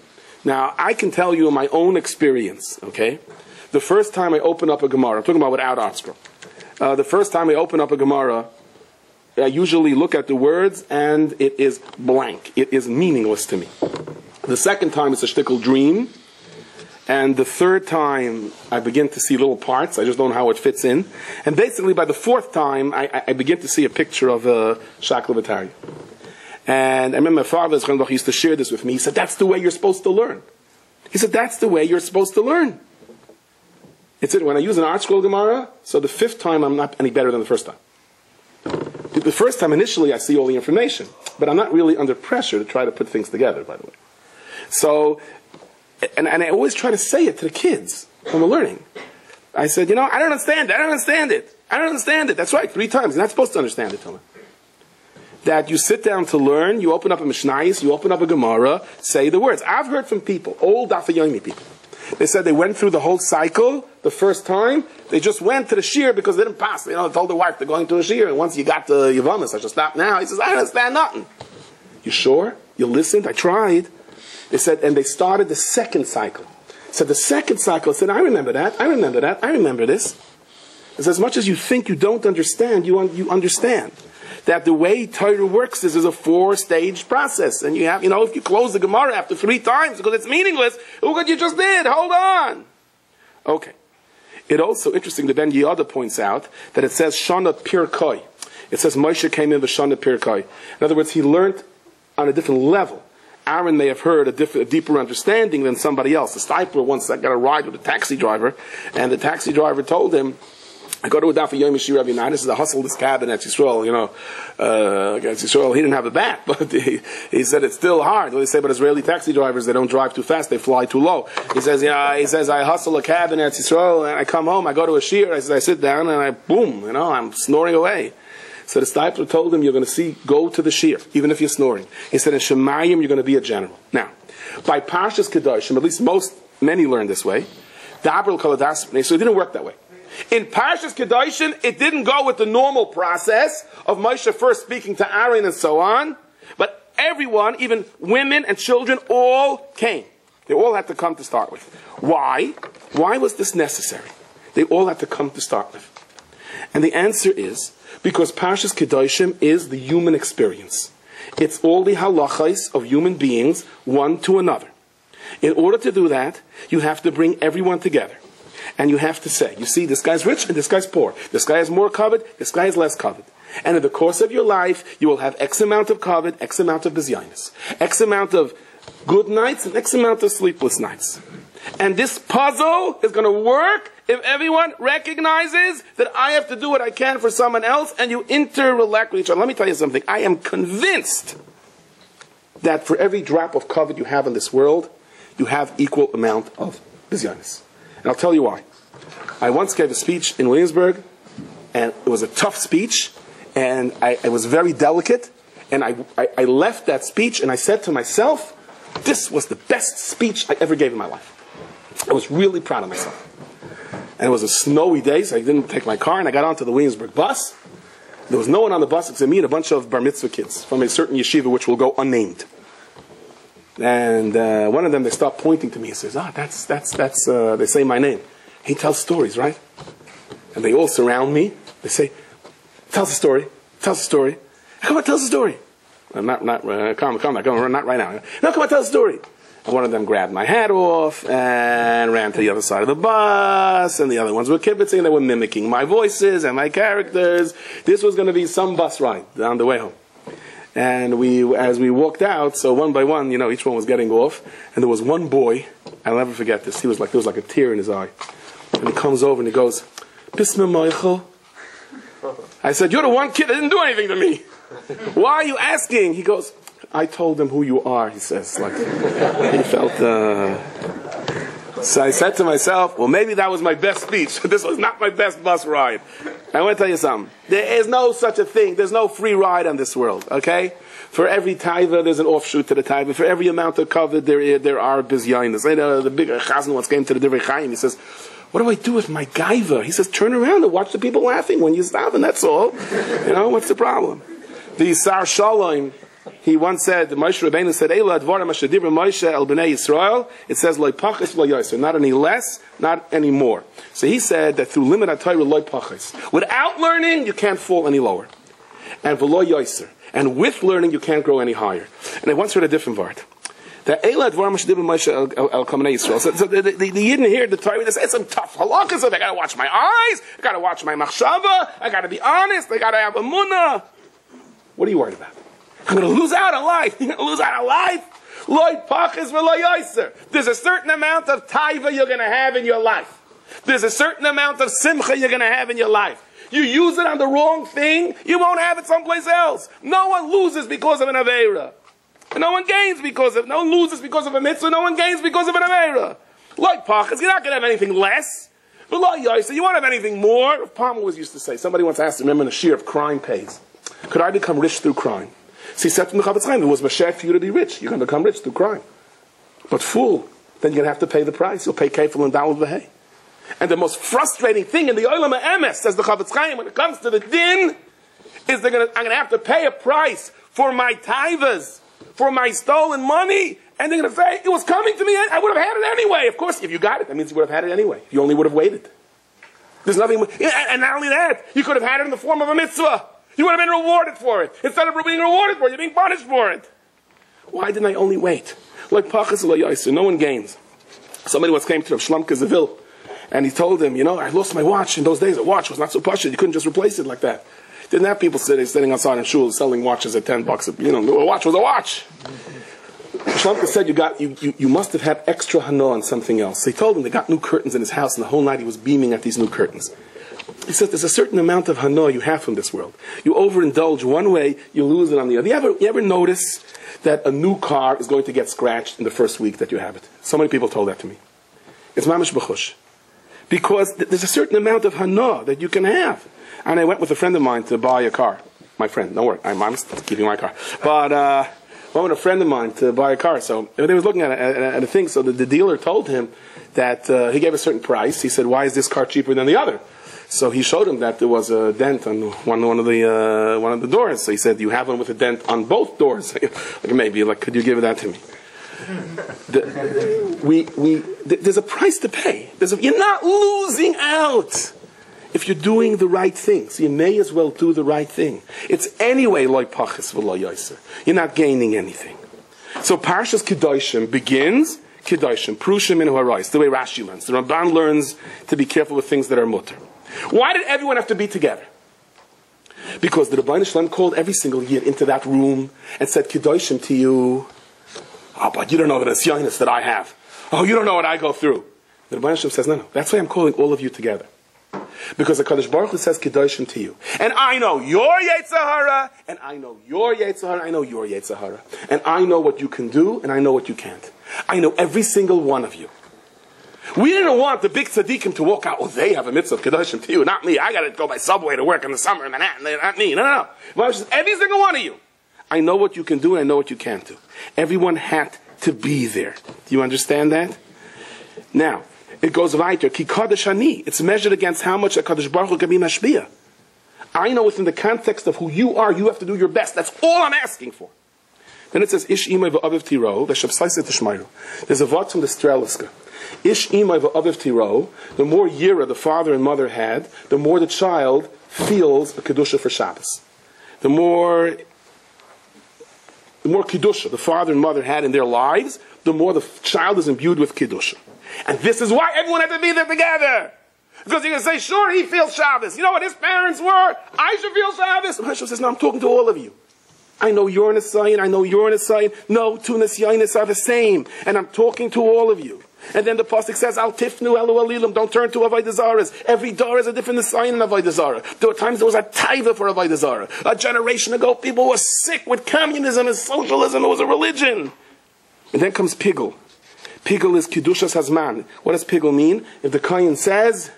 Now, I can tell you in my own experience, okay? The first time I open up a Gemara, I'm talking about without art scroll. The first time I open up a Gemara, I usually look at the words and it is blank. It is meaningless to me. The second time it's a shtickle dream. And the third time I begin to see little parts. I just don't know how it fits in. And basically by the 4th time I begin to see a picture of Schachter V'Tarya. And I remember my father used to share this with me. He said, that's the way you're supposed to learn. He said, that's the way you're supposed to learn. It's it. When I use an art scroll Gemara, so the 5th time I'm not any better than the first time. The first time initially I see all the information, but I'm not really under pressure to try to put things together, by the way. So, and I always try to say it to the kids when we're learning. I said, I don't understand it. I don't understand it. I don't understand it. That's right, 3 times. You're not supposed to understand it, Tomer. That you sit down to learn, you open up a Mishnayos, you open up a Gemara, say the words. I've heard from people, old Daf Yomi people. They said they went through the whole cycle the first time. They just went to the shir because they didn't pass. They told their wife they're going to a shir, and once you got the Yavamas, I should stop now. He says, I don't understand nothing. You sure? You listened? I tried. They said, and they started the 2nd cycle. So the 2nd cycle said, I remember that, I remember that, I remember this. It's as much as you think you don't understand, you understand. That the way Torah works is a 4-stage process. And you have, if you close the Gemara after 3 times because it's meaningless, look what you just did, hold on. Okay. It also, interesting, the Ben Yehuda points out that it says Shana Pirkei. It says Moshe came in with Shana Pirkei. In other words, he learned on a different level. Aaron may have heard a deeper understanding than somebody else. The Stipler once got a ride with a taxi driver, and the taxi driver told him, I go to a Daf Yomi Shir Rabbi This is a hustle this cabin at Yisrael, against Yisrael. He didn't have a bat, but he said it's still hard. What they say about Israeli taxi drivers, they don't drive too fast, they fly too low. He says, I hustle a cabin at Yisrael, and I come home, I go to a shir, I sit down, and I'm snoring away. So the Stipler told him, you're going to go to the shir, even if you're snoring. He said, in Shemayim, you're going to be a general. Now, by Parshas Kedoshim, at least many learn this way, Dabril Kaladas, so it didn't work that way. In Parshas Kedoshim, it didn't go with the normal process of Moshe first speaking to Aaron and so on, but everyone, even women and children, all came. They all had to come to start with. Why? Why was this necessary? They all had to come to start with. And the answer is, because Parshas Kedoshim is the human experience. It's all the halachos of human beings, one to another. In order to do that, you have to bring everyone together. And you have to say, you see, this guy's rich and this guy's poor. This guy is more covered, this guy is less covered. And in the course of your life, you will have X amount of covered, X amount of bizyanis, X amount of good nights and X amount of sleepless nights. And this puzzle is going to work if everyone recognizes that I have to do what I can for someone else and you interrelate with each other. Let me tell you something. I am convinced that for every drop of covet you have in this world, you have equal amount of bizyanis. And I'll tell you why. I once gave a speech in Williamsburg, and it was a tough speech, and I was very delicate, and I left that speech, and I said to myself, this was the best speech I ever gave in my life. I was really proud of myself. And it was a snowy day, so I didn't take my car, and I got onto the Williamsburg bus. There was no one on the bus except me and a bunch of bar mitzvah kids from a certain yeshiva, which will go unnamed. And one of them, they stopped pointing to me and says, they say my name. He tells stories, right? And they all surround me. They say, tell us a story. Tell us a story. Come on, tell us a story. Come on, not right now. No, come on, tell us a story. And one of them grabbed my hat off and ran to the other side of the bus. And the other ones were kibitzing. They were mimicking my voices and my characters. This was going to be some bus ride on the way home. And as we walked out, so one by one, each one was getting off. And there was one boy, I'll never forget this. There was like a tear in his eye. And he comes over and he goes, Bismillah Michael. I said, you're the one kid that didn't do anything to me. Why are you asking? He goes, I told them who you are, he says. Like, he felt, So I said to myself, well, maybe that was my best speech. This was not my best bus ride. I want to tell you something. There is no such a thing. There's no free ride on this world, okay? For every taiva, there's an offshoot to the taiva. For every amount of cover, there are bizyanis. The big chazan once came to the Divrei Chaim. He says, what do I do with my gaiva? He says, turn around and watch the people laughing when you stop, and that's all. What's the problem? The Sar Shalom, he once said, Moshe Rabbeinu said, Eila advarim asher dibra Moshe el bnei Yisrael. It says, Lo pachis lo yoser, not any less, not any more. So he said that through limit HaTorah, lo pachis. Without learning, you can't fall any lower. And v'lo yoser. And with learning, you can't grow any higher. And I once heard a different part. That Eila advarim asher dibra Moshe el bnei Yisrael. So the Yidden here, the Torah, they say some tough halachas. I got to watch my eyes. I got to watch my machshava. I got to be honest. I got to have a munah. What are you worried about? I'm going to lose out on life. You're going to lose out on life. Loy pachis v'lo yoser. There's a certain amount of taiva you're going to have in your life. There's a certain amount of simcha you're going to have in your life. You use it on the wrong thing, you won't have it someplace else. No one loses because of an aveira. No one gains no one loses because of a mitzvah, no one gains because of an aveira. Like pachas, you're not going to have anything less. But like Yosef, you won't have anything more. Palmer was used to say, somebody once asked him, remember in a shir of crime pays. Could I become rich through crime? So he said from the Chavetz Chaim, it was Mashiach for you to be rich. You're going to become rich through crime. But fool, then you're going to have to pay the price. You'll pay kefil and dal v'hei. And the most frustrating thing in the Olam HaEmes, says the Chavetz Chaim, when it comes to the din, is I'm going to have to pay a price for my taivas, for my stolen money, and they're going to say, it was coming to me, I would have had it anyway. Of course, if you got it, that means you would have had it anyway. You only would have waited. There's nothing, and not only that, you could have had it in the form of a mitzvah. You would have been rewarded for it. Instead of being rewarded for it, you're being punished for it. Why didn't I only wait? Like Pachas lo Yosef, no one gains. Somebody once came to Rav Shlamka Zavil, and he told him, I lost my watch. In those days, a watch was not so pashut. You couldn't just replace it like that. Didn't have people sitting outside in shul selling watches at $10. A watch was a watch. Shlamka said, you must have had extra hana on something else. So he told him they got new curtains in his house, and the whole night he was beaming at these new curtains. He said, there's a certain amount of hana you have from this world. You overindulge one way, you lose it on the other. You ever notice that a new car is going to get scratched in the first week that you have it? So many people told that to me. It's mamish b'chush. Because there's a certain amount of hana that you can have. And I went with a friend of mine to buy a car. My friend, don't worry, I'm keeping my car. But I went with a friend of mine to buy a car. So they was looking at a thing. So the dealer told him that he gave a certain price. He said, why is this car cheaper than the other? So he showed him that there was a dent on one of the doors. So he said, you have one with a dent on both doors. Could you give that to me? There's a price to pay. You're not losing out if you're doing the right thing. So you may as well do the right thing. It's anyway like pachas v'lo yosef. You're not gaining anything. So Parshas Kedoshim begins Kedoshim, Prushim in Harais, the way Rashi learns. The Ramban learns to be careful with things that are mutter. Why did everyone have to be together? Because the Rabbi Shalom called every single year into that room and said Kedoshim to you. Oh, but you don't know the nisyonis that I have. Oh, you don't know what I go through. The Rabbi Shalom says, no. That's why I'm calling all of you together. Because the Kadosh Baruch Hu says Kedoshim to you. And I know your Yetzer Hara, and I know your Yetzer Hara, I know your Yetzer Hara. And I know what you can do, and I know what you can't. I know every single one of you. We didn't want the big tzaddikim to walk out, they have a mitzvah of Kedoshim to you, not me. I got to go by subway to work in the summer in Manhattan, not me. No. Every single one of you. I know what you can do, and I know what you can't do. Everyone had to be there. Do you understand that? Now, it goes weiter. Ki kadosh ani. It's measured against how much a Kadosh Baruch Hu can be mashpia. I know within the context of who you are, you have to do your best. That's all I'm asking for. Then it says, Ish imay v'aviv tiro, v'shabsaisa tishmayru. There's a vod from the Streliska. Ish imay v'aviv tiro, the more yira the father and mother had, the more the child feels a kedusha for Shabbos. The more kedusha the father and mother had in their lives, the more the child is imbued with kedusha. And this is why everyone had to be there together. Because you can say, sure, he feels Shabbos. You know what his parents were? I should feel Shabbos. Hashem says, no, I'm talking to all of you. I know you're in a sign. I know you're in a sign. No, two Nesyanis are the same. And I'm talking to all of you. And then the pasuk says, Al tifnu elu alilim. Don't turn to Avodah Zarahs. Every door is a different sign in Avodah Zarah. There were times there was a taiva for Avodah Zarah. A generation ago, people were sick with communism and socialism. It was a religion. And then comes Pigel. Pigel is Kedushas Hazman. What does Pigel mean? If the Kohen says,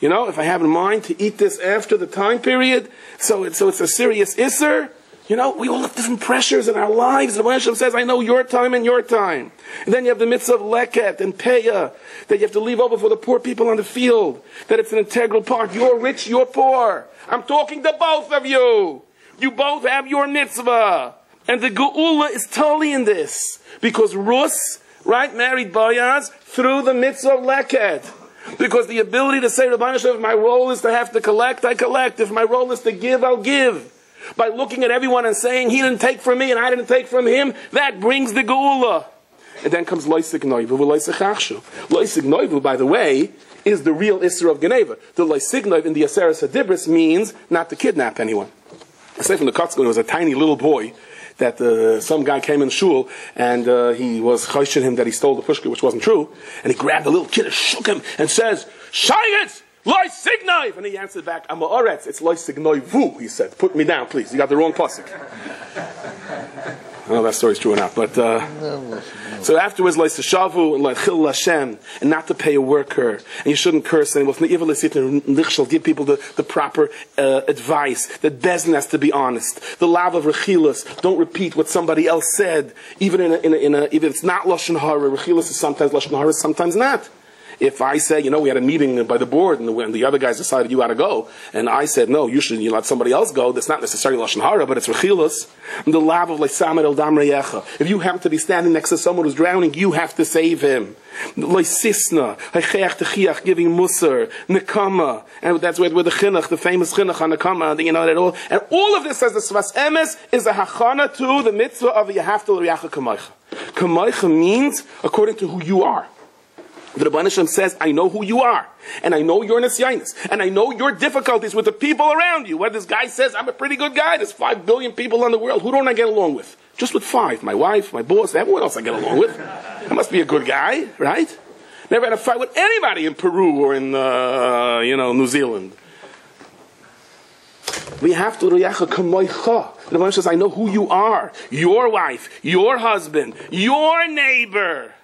if I have in mind to eat this after the time period, so it's a serious Isser, we all have different pressures in our lives. The Hashem says, I know your time and your time. And then you have the mitzvah of Leket and Peah, that you have to leave over for the poor people on the field, that it's an integral part. You're rich, you're poor. I'm talking to both of you. You both have your mitzvah. And the Geula is totally in this. Because Rus, married Boaz through the mitzvah of Leket. Because the ability to say, Rabbi Hashem, if my role is to have to collect, I collect. If my role is to give, I'll give. By looking at everyone and saying, he didn't take from me and I didn't take from him, that brings the Geula. And then comes Loisig Noivu, Loisig Chachshu. Loisig Noivu, by the way, is the real Isser of Geneva. The Loisig Noiv in the Aseres HaDibris means not to kidnap anyone. I say from the Kotzkel, he was a tiny little boy, that some guy came in shul and he was choshen him that he stole the pushka, which wasn't true, and he grabbed the little kid and shook him and says, Shayetz, loy signoi. And he answered back, I'm a oretz, it's loy signoi vu, he said. Put me down, please. You got the wrong pasuk. I don't know if that story's true or not, but so afterwards, like Seshavu and like Chil Hashem, and not to pay a worker, and you shouldn't curse anyone. Give people the proper advice. That bezin has to be honest. The lav of Rechilus, don't repeat what somebody else said, even even it's not lashon hara. Rechilus is sometimes lashon hara, sometimes not. If I say, we had a meeting by the board, and the other guys decided you ought to go, and I said, no, you should let somebody else go, that's not necessarily lashon hara, but it's rechilus. The lav of leisamed el dam reyecha. If you happen to be standing next to someone who's drowning, you have to save him. Leisisna, heicheach techiach, giving musar, nekama, and that's where the chinuch, the famous chinuch on nekama, that all. And all of this, as the svas emes, is a hachana to the mitzvah of yahaftal riyacha kamaycha. Kamaycha means according to who you are. The Rabbi Hashem says, I know who you are, and I know your nesyanis, and I know your difficulties with the people around you. Where this guy says, I'm a pretty good guy, there's 5 billion people in the world, who don't I get along with? Just with 5, my wife, my boss, everyone else I get along with. I must be a good guy, right? Never had a fight with anybody in Peru or in, New Zealand. We have to riyacha kamoicha. The Rabbi says, I know who you are, your wife, your husband, your neighbor.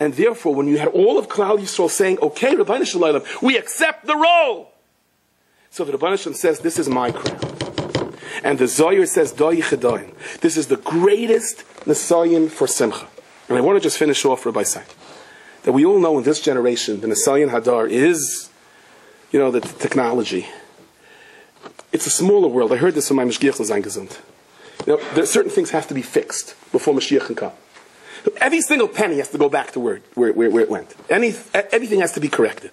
And therefore, when you had all of Klal Yisrael saying, okay, Rabbi Shalom, we accept the role. So the Rabbi Shalom says, this is my crown. And the Zohar says, Doi Chedoin. This is the greatest Nesayin for Simcha. And I want to just finish off, Rabbi, saying that we all know in this generation, the Nesayin Hadar is, the technology. It's a smaller world. I heard this from my Meshgiach L'Zayin Gesund. There certain things have to be fixed before Mashiach can come. Every single penny has to go back to where it went. Everything has to be corrected.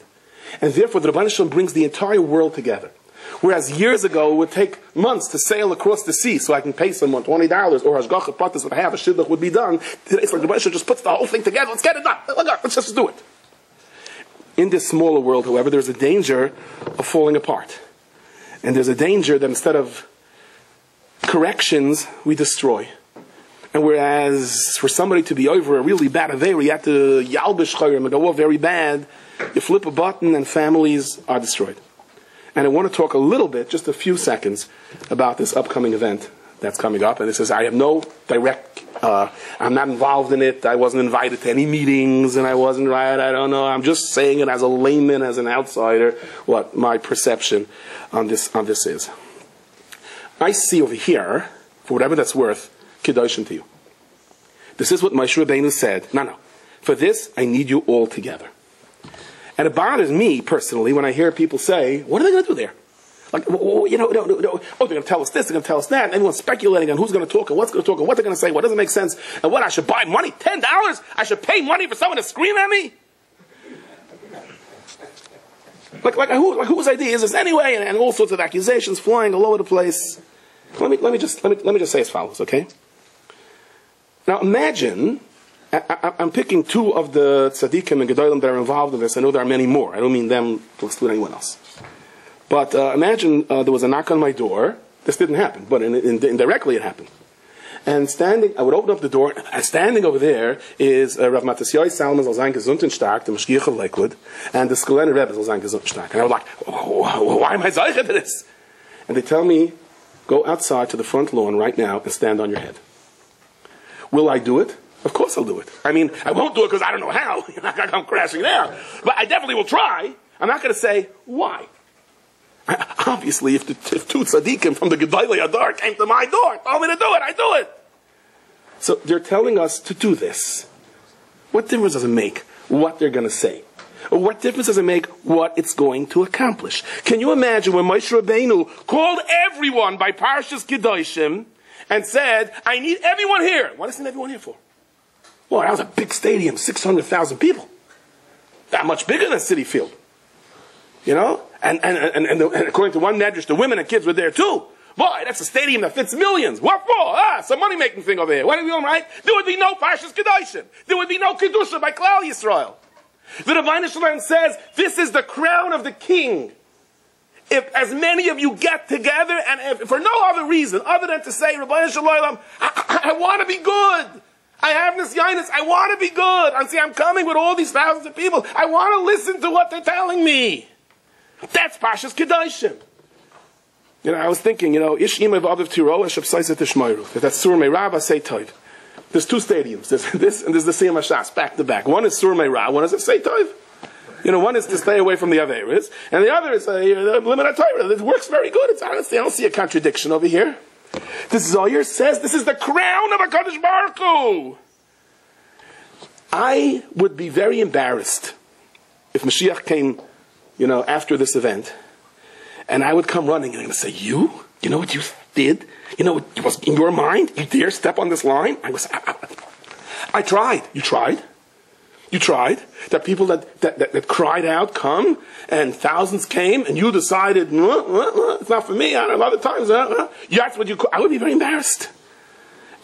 And therefore, the Rabban Shalom brings the entire world together. Whereas years ago, it would take months to sail across the sea so I can pay someone $20 or Hashgacha Pratis would have a shidduch would be done. Today, it's like the Rabban Shalom just puts the whole thing together. Let's get it done. Let's just do it. In this smaller world, however, there's a danger of falling apart. And there's a danger that instead of corrections, we destroy. And whereas for somebody to be over a really bad aveira, you have to yalbish chayim and go off very bad, you flip a button and families are destroyed. And I want to talk a little bit, just a few seconds, about this upcoming event that's coming up. And this is, I have no direct, I'm not involved in it, I wasn't invited to any meetings, and I wasn't right, I don't know, I'm just saying it as a layman, as an outsider, what my perception on this is. I see over here, for whatever that's worth, Kedoshim to you. This is what Moshe Rabbeinu said. No. For this, I need you all together. And it bothers me personally when I hear people say, what are they going to do there? Like, they're going to tell us this, they're going to tell us that, and everyone's speculating on who's going to talk and what's going to talk and what they're going to say, what doesn't make sense, and what, I should buy money, $10? I should pay money for someone to scream at me? Like whose idea is this anyway? And all sorts of accusations flying all over the place. Let me just say as follows, okay? Now imagine, I'm picking 2 of the tzaddikim and gedolim that are involved in this. I know there are many more. I don't mean them to exclude anyone else. But imagine there was a knock on my door. This didn't happen, but indirectly it happened. And I would open up the door, and standing over there is Rav Matasyahu Salman Zalzayin Gesundten Stark, the Mashgiach of Lakewood, and the Skulener Rebbe Zalzayin Gesundten Stark. And I was like, why am I zeicha to this? And they tell me, go outside to the front lawn right now and stand on your head. Will I do it? Of course I'll do it. I mean, I won't do it because I don't know how. I'm crashing there. But I definitely will try. I'm not going to say, why? Obviously, if 2 tzaddikim from the Gedolei Adar came to my door, told me to do it, I do it. So they're telling us to do this. What difference does it make what they're going to say? Or what difference does it make what it's going to accomplish? Can you imagine when Moshe Rabbeinu called everyone by Parshas Kedoshim and said, I need everyone here. What does he need everyone here for? Well, that was a big stadium, 600,000 people. That much bigger than City Field. And according to one medrash, the women and kids were there too. Boy, that's a stadium that fits millions. What for? Some money-making thing over here. What are we doing, right? There would be no Parshas Kedoshim. There would be no Kedusha by Klal Yisrael. The Rabbi Shalom says, this is the crown of the king. If as many of you get together, and if for no other reason other than to say, Rabbi Shalom, I want to be good. I have this yinus. I want to be good. I'm coming with all these thousands of people. I want to listen to what they're telling me. That's Pashas Kedoshim. I was thinking, Ish Imav Aviv Tiro, Eshab Saizet Ishmayru. That's Sur Meirab, Say Toiv. There's two stadiums. There's this and there's the Siyam HaShas, back to back. One is Sur Meirab, one is a Say Toiv. One is to stay away from the Averis, and the other is Limit Torah. It works very good. It's honestly, I don't see a contradiction over here. This Zohar says this is the crown of HaKadosh Baruch Hu. I would be very embarrassed if Mashiach came, after this event, and I would come running and I would say, you know what you did? It was in your mind? You dare step on this line? I tried. You tried? You tried. That people that cried out come, and thousands came, and you decided, it's not for me. A lot of times, that's what I would be very embarrassed.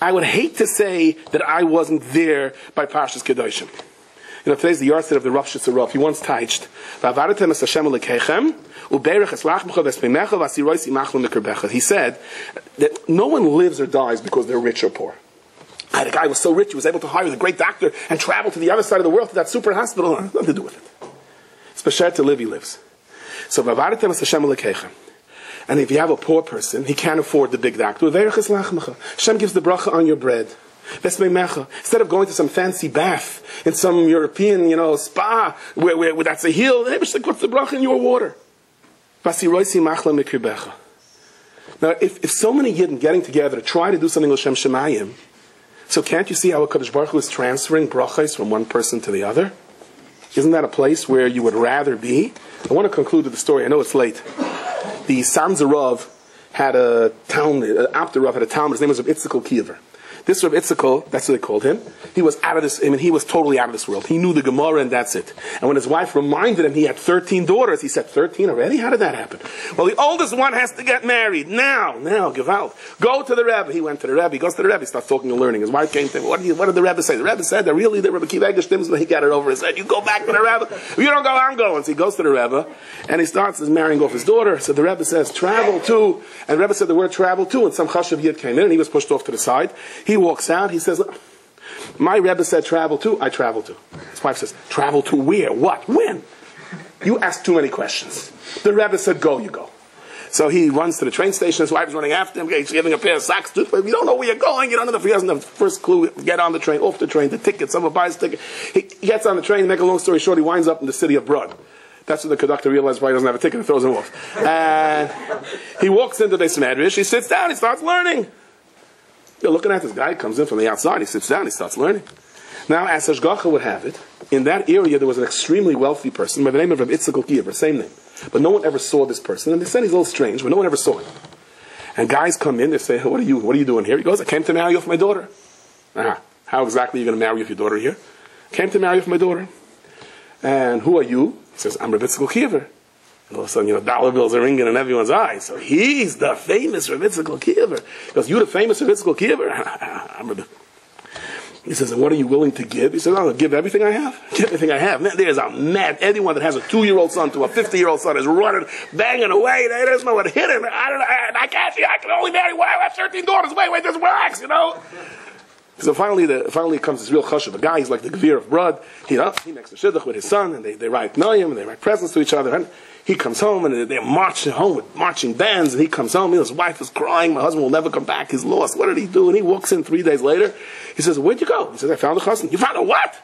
I would hate to say that I wasn't there by Parshas Kedoshim. Today's the yahrzeit of the Rav Shitzarov. He once taught, he said that no one lives or dies because they're rich or poor. I had a guy who was so rich he was able to hire the great doctor and travel to the other side of the world to that super hospital. Nothing to do with it. It's Besher to live, he lives. So, and if you have a poor person, he can't afford the big doctor. Hashem gives the bracha on your bread. Instead of going to some fancy bath in some European, spa where that's a hill, puts the bracha in your water. Now, if so many Yidden getting together to try to do something L'Shem Shemayim, so can't you see how HaKadosh Baruch Hu is transferring brachas from one person to the other? Isn't that a place where you would rather be? I want to conclude with the story. I know it's late. The Samzarov had a town, Abderov had a town, his name was Rav Itzchak Kiever. This Rav Itzchak, that's what they called him, he was out of this, he was totally out of this world. He knew the Gemara and that's it. And when his wife reminded him he had 13 daughters, he said, 13 already? How did that happen? Well, the oldest one has to get married. Now, Gewalt. Go to the Rebbe. He went to the Rebbe. He goes to the Rebbe. He starts talking and learning. His wife came to him. What did the Rebbe say? The Rebbe said that really the Rebbe Kiva Egeshtim, he got it over his head. You go back to the Rebbe. You don't go, I'm going. So he goes to the Rebbe and he starts marrying off his daughter. So the Rebbe says, travel to, and the Rebbe said the word travel to, and some Chashav Yid came in and he was pushed off to the side. He walks out. He says, my Rebbe said travel to, I travel to. His wife says, travel to where? What? When? You ask too many questions. The Rebbe said, go, you go. So he runs to the train station. His wife is running after him. He's giving a pair of socks. But you don't know where you're going. You don't know if he doesn't have the first clue. Get on the train, off the train, the ticket. Someone buys a ticket. He gets on the train. To make a long story short, he winds up in the city of Brod. That's when the conductor realizes why he doesn't have a ticket and throws him off. And he walks into the Medrash. He sits down. He starts learning. You're looking at this guy, comes in from the outside, he sits down, he starts learning. Now, as Hashgacha would have it, in that area there was an extremely wealthy person by the name of Rabbi Itzchak Kiever, same name. But no one ever saw this person, and they said he's a little strange, but no one ever saw him. And guys come in, they say, what are you doing here? He goes, I came to marry off my daughter. How exactly are you going to marry off your daughter here? Came to marry off my daughter. And who are you? He says, I'm Rabbi Itzchak Kiever. And all of a sudden, dollar bills are ringing in everyone's eyes. So he's the famous Rav Itzchak Kiever. He goes, you the famous Rav Itzchak Kiever? He says, and what are you willing to give? He says, I'll give everything I have. Give everything I have. Man, there's a mad, anyone that has a 2-year-old son to a 50-year-old son is running, banging away. They doesn't know what to hit him. I can only marry one. I have 13 daughters. Wait, just relax, So finally comes this real chashuv. The guy, he's like the Gvir of Brod. He makes a shidduch with his son, and they write noyim, and they write presents to each other. And he comes home, and they're marching home with marching bands, and he comes home, his wife is crying, my husband will never come back, he's lost. What did he do? And he walks in 3 days later. He says, where'd you go? He says, I found a chassan. You found a what?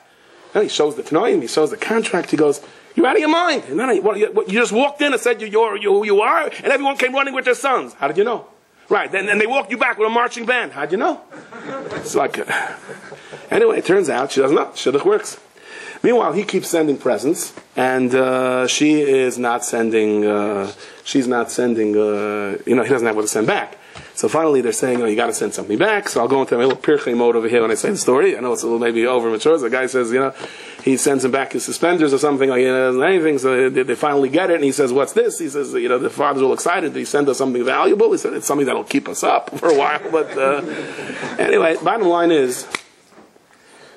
And he shows the tanoim, he shows the contract, he goes, you're out of your mind. And then you just walked in and said you're who you are, and everyone came running with their sons. How did you know? Right, then they walked you back with a marching band. How'd you know? It's like, anyway, it turns out she doesn't know. Shidduch works. Meanwhile, he keeps sending presents, and she is not sending, he doesn't have what to send back. So finally they're saying, you gotta send something back, so I'll go into my little Pirchei mode over here when I say the story. I know it's a little maybe over mature. The guy says, he sends him back his suspenders or something, like, anything, so they finally get it, and he says, what's this? He says, the father's all excited, did he send us something valuable? He said, it's something that'll keep us up for a while, but, anyway, bottom line is,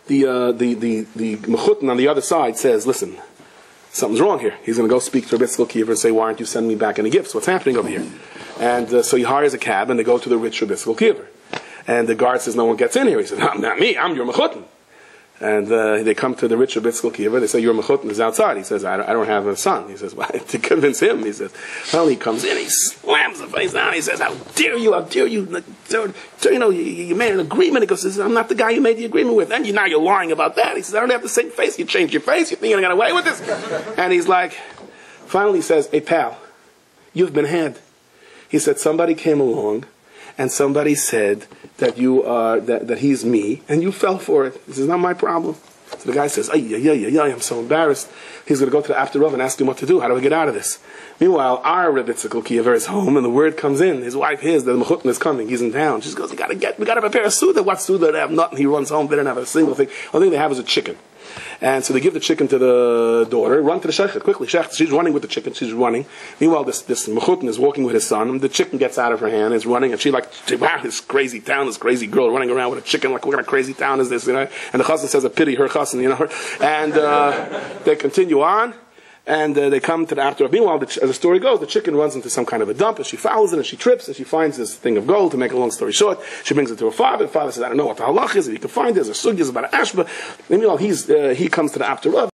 the mechutin on the other side says, listen, something's wrong here. He's going to go speak to Rabbi Itzchak Kiever and say, why aren't you sending me back any gifts? What's happening over here? And so he hires a cab and they go to the rich Rabbi Itzchak Kiever. And the guard says, no one gets in here. He says, not me, I'm your mechutin. And they come to the rich Rabbi Kiva. They say, your mechutin is outside. He says, I don't have a son. He says, well, to convince him, he says, finally he comes in, he slams the face down. He says, how dare you, you made an agreement. He goes, I'm not the guy you made the agreement with. And now you're lying about that. He says, I don't have the same face. You changed your face. You think you're going to get away with this? And he's like, finally he says, hey pal, you've been had. He said, somebody came along and somebody said that you are that he's me, and you fell for it. This is not my problem. So the guy says, I'm so embarrassed. He's going to go to the after Rav and ask him what to do. How do we get out of this? Meanwhile, our Rabbi Kiva is home, and the word comes in. His wife hears that the mechutin is coming. He's in town. She goes, we got to prepare a suda. What suda? They have nothing. He runs home. They don't have a single thing. The only thing they have is a chicken. And so they give the chicken to the daughter, run to the Schachter, quickly. Schachter, she's running with the chicken, she's running. Meanwhile, this mechutin is walking with his son, and the chicken gets out of her hand, is running, and wow, this crazy town, this crazy girl running around with a chicken, like, what kind of crazy town is this, And the chassan says, a pity, her chassan, And they continue on, and they come to the after. Meanwhile, as the story goes, the chicken runs into some kind of a dump, and she follows it, and she trips, and she finds this thing of gold. To make a long story short, she brings it to her father. The father says, I don't know what the halach is, if you can find it, there's a sugya, about an ashba. Meanwhile, he comes to the after.